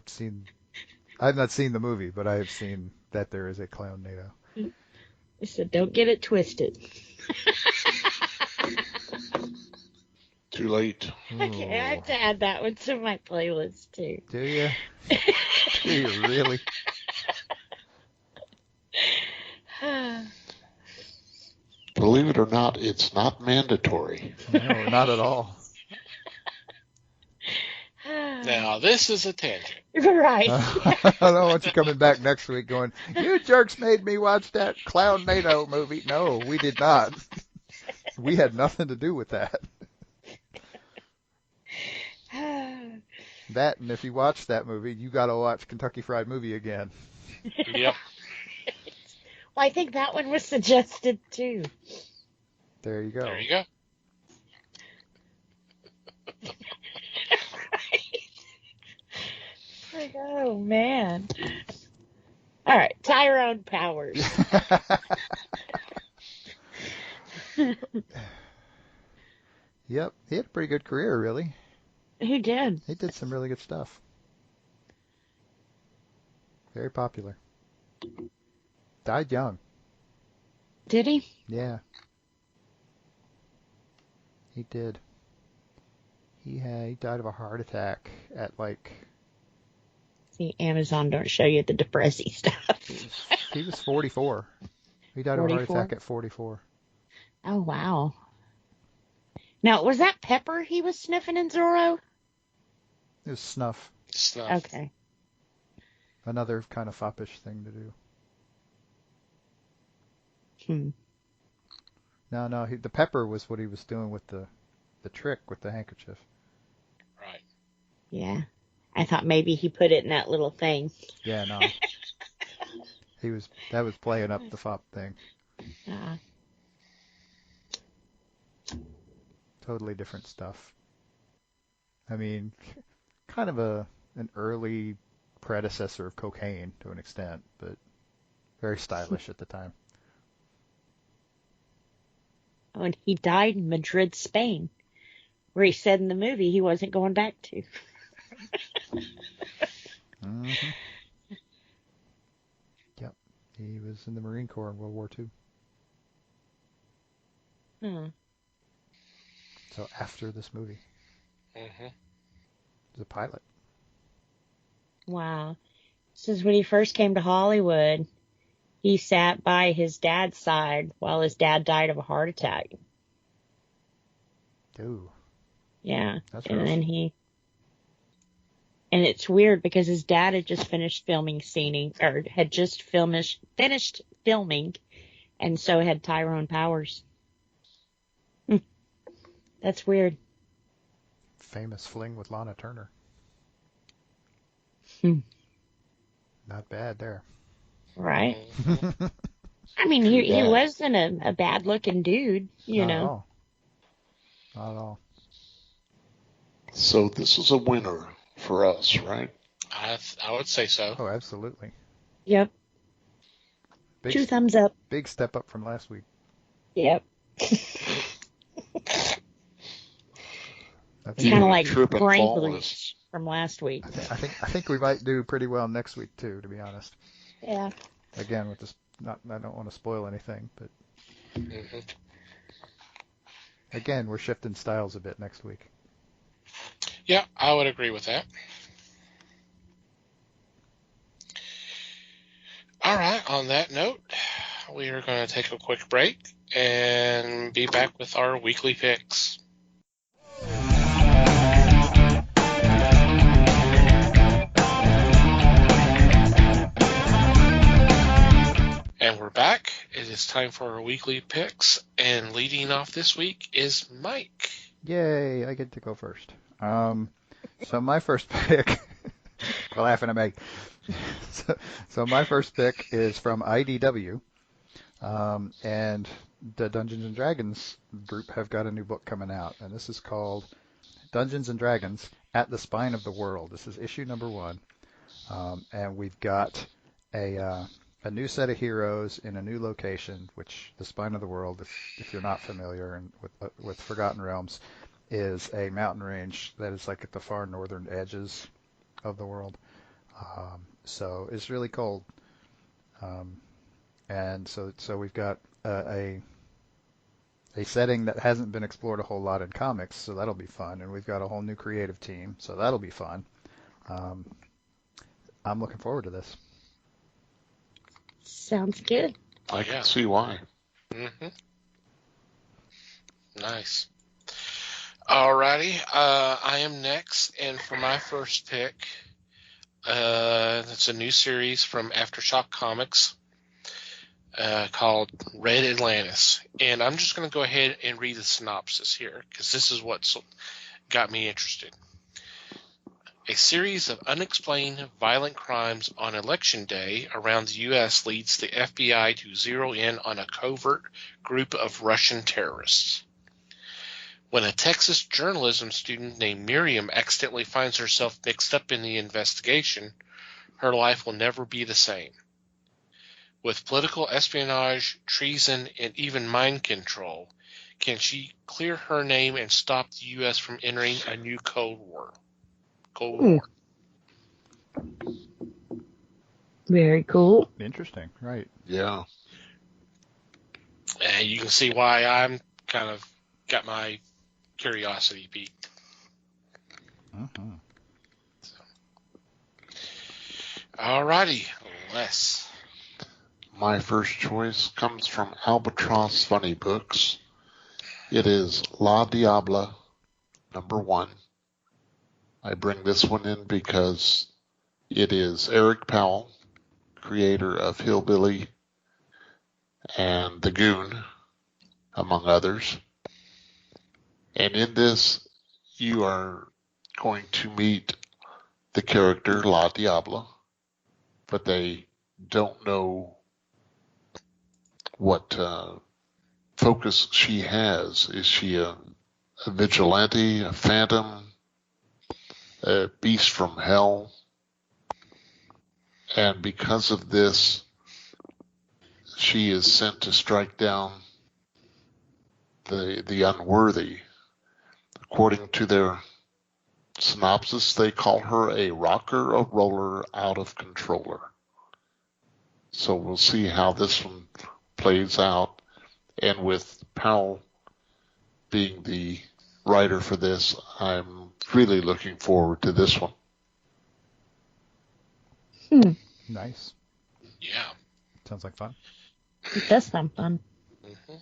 I've not seen the movie, but I have seen that there is a Clownado. I said, don't get it twisted. Too late. Okay, I have to add that one to my playlist too. Do you? Do you really? Believe it or not, it's not mandatory. No, not at all. Now, this is a tangent. Right. I don't want you coming back next week going, you jerks made me watch that Clownado movie. No, we did not. We had nothing to do with that. That, and if you watch that movie, you got to watch Kentucky Fried Movie again. Yep. Well, I think that one was suggested too. There you go. There you go. Like, oh man. All right, Tyrone Powers. Yep, he had a pretty good career, really. Who did? He did some really good stuff. Very popular. Died young. Did he? Yeah. He did. He died of a heart attack at like... See, Amazon don't show you the depressing stuff. He was 44. He died of a heart 44? attack at 44. Oh, wow. Now, was that pepper he was sniffing in Zorro? It was snuff. Stuff. Okay. Another kind of foppish thing to do. No, the pepper was what he was doing with the trick with the handkerchief. Right. Yeah. I thought maybe he put it in that little thing. Yeah, no. That was playing up the fop thing. Totally different stuff. I mean, kind of an early predecessor of cocaine to an extent, but very stylish at the time. Oh, and he died in Madrid, Spain, where he said in the movie he wasn't going back to. Mm-hmm. Yep. He was in the Marine Corps in World War II. So after this movie. Mm-hmm. He was a pilot. Wow. This is when he first came to Hollywood. He sat by his dad's side while his dad died of a heart attack. Ooh. Yeah. That's and rough. then and it's weird because his dad had just finished finished filming, and so had Tyrone Powers. That's weird. Famous fling with Lana Turner. Not bad there. Right. I mean, he wasn't a bad looking dude, you Not know. At all. Not at all. So this is a winner for us, right? I would say so. Oh, absolutely. Yep. Big, 2 thumbs up. Big step up from last week. Yep. I It's kind of like Trip and brain fall bleach from last week. I think we might do pretty well next week too, to be honest. Yeah. Again, with this, I don't want to spoil anything, but Mm-hmm. again, we're shifting styles a bit next week. Yeah, I would agree with that. All right, on that note, we are going to take a quick break and be back with our weekly picks. And we're back. It is time for our weekly picks, and leading off this week is Mike. Yay, I get to go first. So my first pick, we're laughing at me. So my first pick is from IDW, and the Dungeons and Dragons group have got a new book coming out, and this is called Dungeons and Dragons at the Spine of the World. This is issue number 1, and we've got a new set of heroes in a new location, which the Spine of the World, if you're not familiar and with Forgotten Realms, is a mountain range that is like at the far northern edges of the world. So it's really cold. And so we've got a setting that hasn't been explored a whole lot in comics, so that'll be fun. And we've got a whole new creative team, so that'll be fun. I'm looking forward to this. Sounds good. I can see why. Mm-hmm. Nice. Alrighty, I am next, and for my first pick, it's a new series from Aftershock Comics called Red Atlantis. And I'm just going to go ahead and read the synopsis here, because this is what's got me interested. A series of unexplained violent crimes on Election Day around the U.S. leads the FBI to zero in on a covert group of Russian terrorists. When a Texas journalism student named Miriam accidentally finds herself mixed up in the investigation, her life will never be the same. With political espionage, treason, and even mind control, can she clear her name and stop the U.S. from entering a new Cold War? Very cool. Interesting, right? Yeah. And you can see why I'm kind of got my curiosity piqued. Mm-hmm. Alrighty, Les. My first choice comes from Albatross Funny Books. It is La Diabla, number 1. I bring this one in because it is Eric Powell, creator of Hillbilly and The Goon, among others. And in this, you are going to meet the character La Diabla, but they don't know what focus she has. Is she a vigilante, a phantom, a beast from hell? And because of this, she is sent to strike down the unworthy. According to their synopsis, they call her a rocker, a roller, out of controller. So we'll see how this one plays out. And with Powell being the writer for this, I'm really looking forward to this one. Nice. Yeah. Sounds like fun. It does sound fun. Mm-hmm.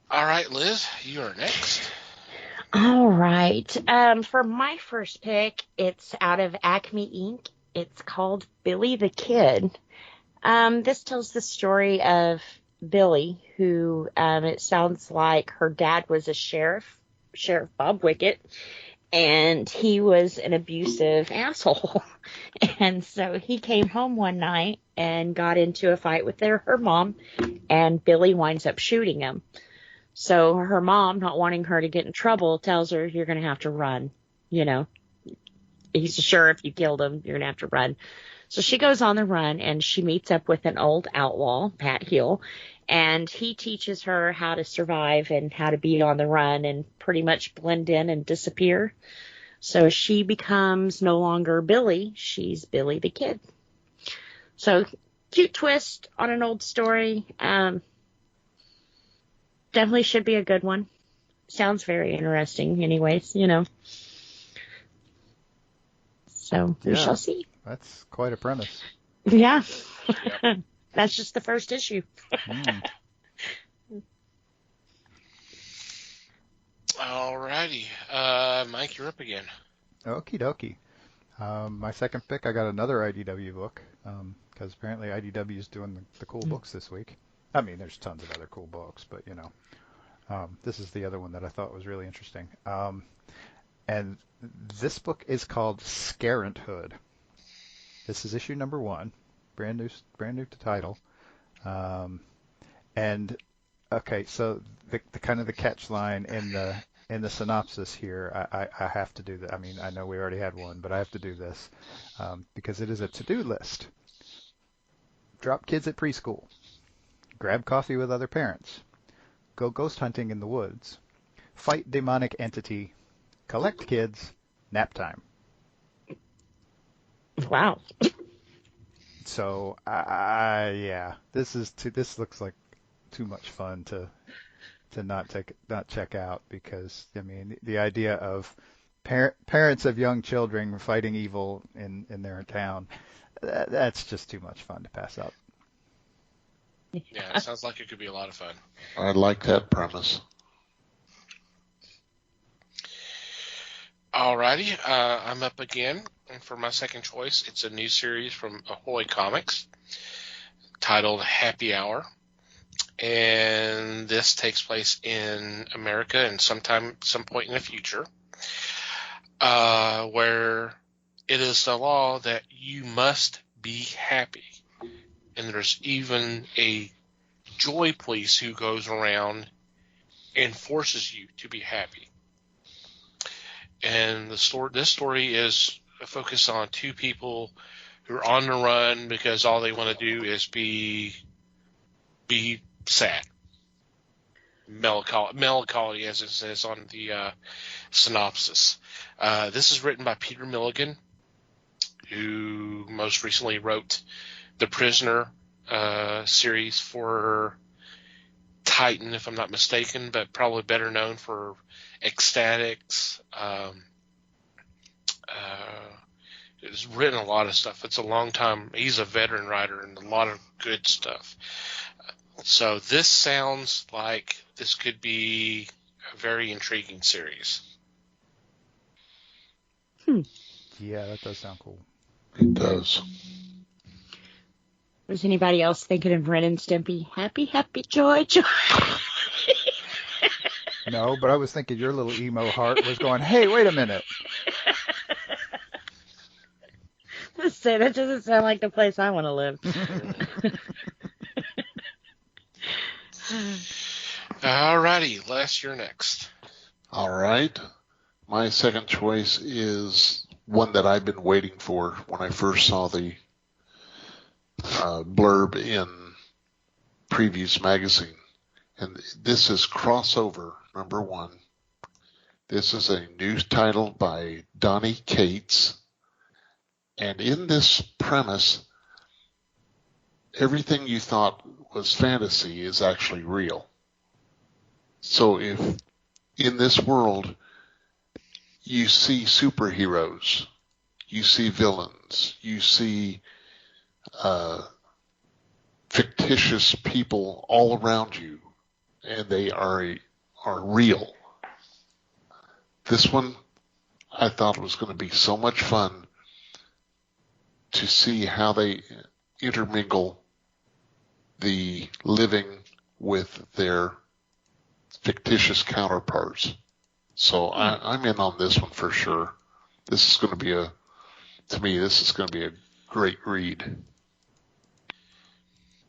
All right, Liz, you are next. All right. For my first pick, it's out of Acme Inc. It's called Billy the Kid. This tells the story of Billy, who it sounds like her dad was a Sheriff Bob Wickett, and he was an abusive asshole. And so he came home one night and got into a fight with her mom, and Billy winds up shooting him. So her mom, not wanting her to get in trouble, tells her, you're going to have to run. You know, he's a sheriff, you killed him, you're going to have to run. So she goes on the run, and she meets up with an old outlaw, Pat Hill, and he teaches her how to survive and how to be on the run and pretty much blend in and disappear. So she becomes no longer Billy, she's Billy the Kid. So cute twist on an old story. definitely should be a good one. Sounds very interesting, anyways, you know. So we Yeah. shall see. That's quite a premise. Yeah. Yep. That's just the first issue. Mm. Alrighty. Mike, you're up again. Okie dokie. My second pick, I got another IDW book, because apparently IDW is doing the cool books this week. I mean, there's tons of other cool books, but you know, this is the other one that I thought was really interesting. And this book is called Scarenthood. This is issue number 1, brand new to title. And okay, so the kind of the catch line in the synopsis here, I have to do that. I mean, I know we already had one, but I have to do this because it is a to-do list. Drop kids at preschool. Grab coffee with other parents. Go ghost hunting in the woods. Fight demonic entity. Collect kids. Nap time. Wow. So, yeah, this looks like too much fun to not check out, because I mean the idea of parents of young children fighting evil in their town, that's just too much fun to pass up. Yeah, it sounds like it could be a lot of fun. I like that premise. Alrighty, I'm up again. And for my second choice, it's a new series from Ahoy Comics titled Happy Hour. And this takes place in America and some point in the future, where it is the law that you must be happy. And there's even a joy police who goes around and forces you to be happy. And this story is a focus on two people who are on the run because all they want to do is be sad. Melancholy, as it says on the synopsis. This is written by Peter Milligan, who most recently wrote the Prisoner series for Titan, if I'm not mistaken, but probably better known for Ecstatics. He's written a lot of stuff. It's a long time. He's a veteran writer and a lot of good stuff. So this sounds like this could be a very intriguing series. Yeah, that does sound cool. It does. Was anybody else thinking of Ren and Stimpy? Happy, happy, joy, joy. No, but I was thinking your little emo heart was going, hey, wait a minute. Let's say that doesn't sound like the place I want to live. Alrighty, Les, you're next. All right. My second choice is one that I've been waiting for when I first saw the blurb in Previews magazine. And this is Crossover #1. This is a new title by Donnie Cates. And in this premise, everything you thought was fantasy is actually real. So if in this world you see superheroes, you see villains, you see fictitious people all around you, and they are real. This one I thought was going to be so much fun to see how they intermingle the living with their fictitious counterparts. So I'm in on this one for sure. This is going to be a great read.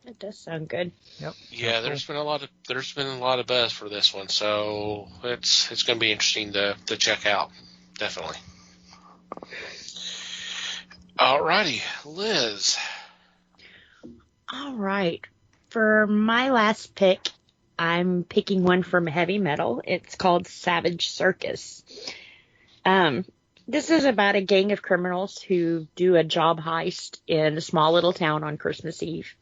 It does sound good. Yep. Yeah, there's been a lot of buzz for this one, so it's going to be interesting to check out, definitely. Alrighty, Liz. All right. For my last pick, I'm picking one from heavy metal. It's called Savage Circus. This is about a gang of criminals who do a job heist in a small little town on Christmas Eve.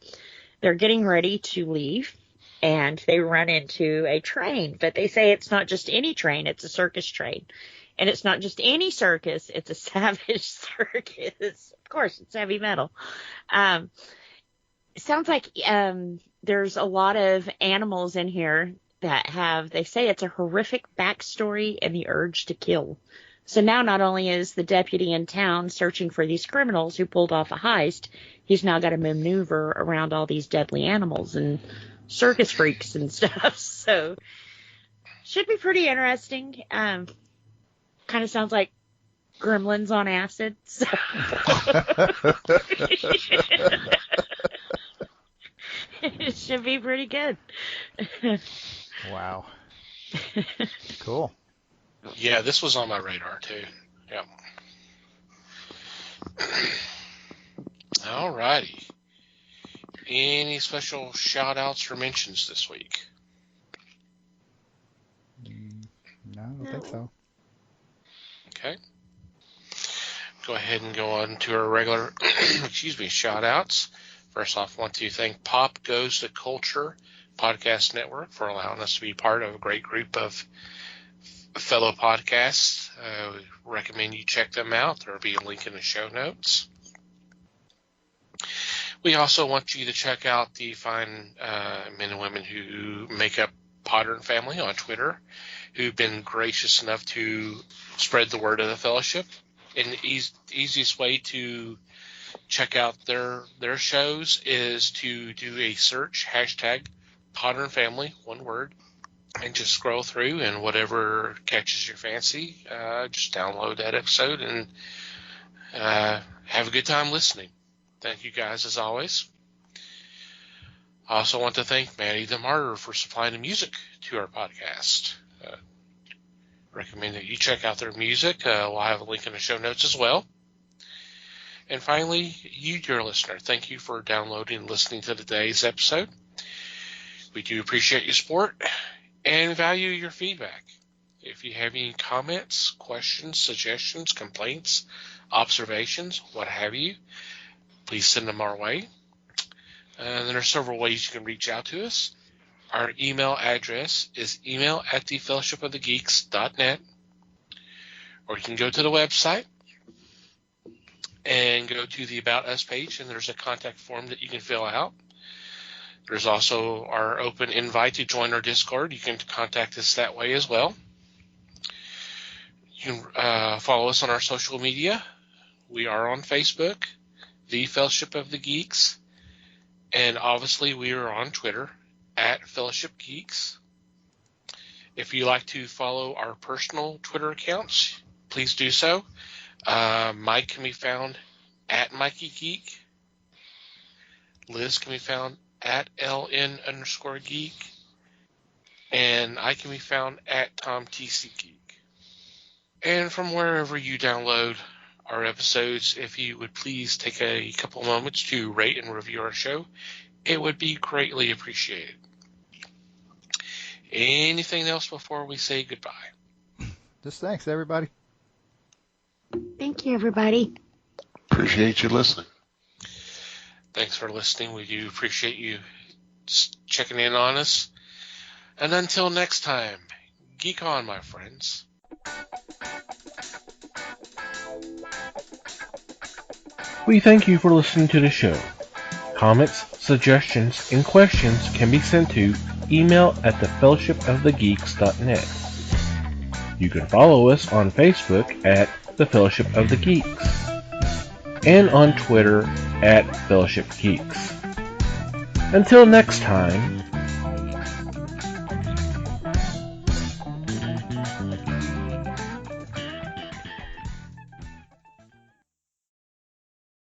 They're getting ready to leave, and they run into a train, but they say it's not just any train, it's a circus train. And it's not just any circus, it's a savage circus. Of course, it's heavy metal. It sounds like there's a lot of animals in here that have, they say it's a horrific backstory and the urge to kill. So now not only is the deputy in town searching for these criminals who pulled off a heist, he's now got to maneuver around all these deadly animals and circus freaks and stuff. So should be pretty interesting. Kind of sounds like Gremlins on acid. So. It should be pretty good. Wow. Cool. Yeah, this was on my radar too. Yeah. All righty. Any special shout outs or mentions this week? No, I don't think so. Okay. Go ahead and go on to our regular shout outs. First off, I want to thank Pop Goes the Culture Podcast Network for allowing us to be part of a great group of fellow podcasts. We recommend you check them out. There will be a link in the show notes. We also want you to check out the fine men and women who make up Podern Family on Twitter, who've been gracious enough to spread the word of the fellowship. And the easiest way to check out their shows is to do a search, hashtag Podern Family, one word, and just scroll through, and whatever catches your fancy, just download that episode and have a good time listening. Thank you guys as always. I also want to thank Maddie the Martyr for supplying the music to our podcast. Recommend that you check out their music. We'll have a link in the show notes as well. And finally, you, dear listener, thank you for downloading and listening to today's episode. We do appreciate your support and value your feedback. If you have any comments, questions, suggestions, complaints, observations, what have you, please send them our way. And there are several ways you can reach out to us. Our email address is email@thefellowshipofthegeeks.net, or you can go to the website and go to the About Us page, and there's a contact form that you can fill out. There's also our open invite to join our Discord. You can contact us that way as well. You can follow us on our social media. We are on Facebook, The Fellowship of the Geeks, and obviously we are on Twitter, @Fellowship Geeks. If you like to follow our personal Twitter accounts, please do so. Mike can be found @MikeyGeek. Liz can be found @LN_geek. And I can be found @TomTCGeek. And from wherever you download our episodes, if you would please take a couple moments to rate and review our show, it would be greatly appreciated. Anything else before we say goodbye? Just thanks, everybody. Thank you, everybody. Appreciate you listening. Thanks for listening. We do appreciate you checking in on us. And until next time, geek on, my friends. We thank you for listening to the show. Comments, suggestions, and questions can be sent to email@thefellowshipofthegeeks.net. You can follow us on Facebook @The Fellowship of the Geeks and on Twitter @Fellowship Geeks. Until next time,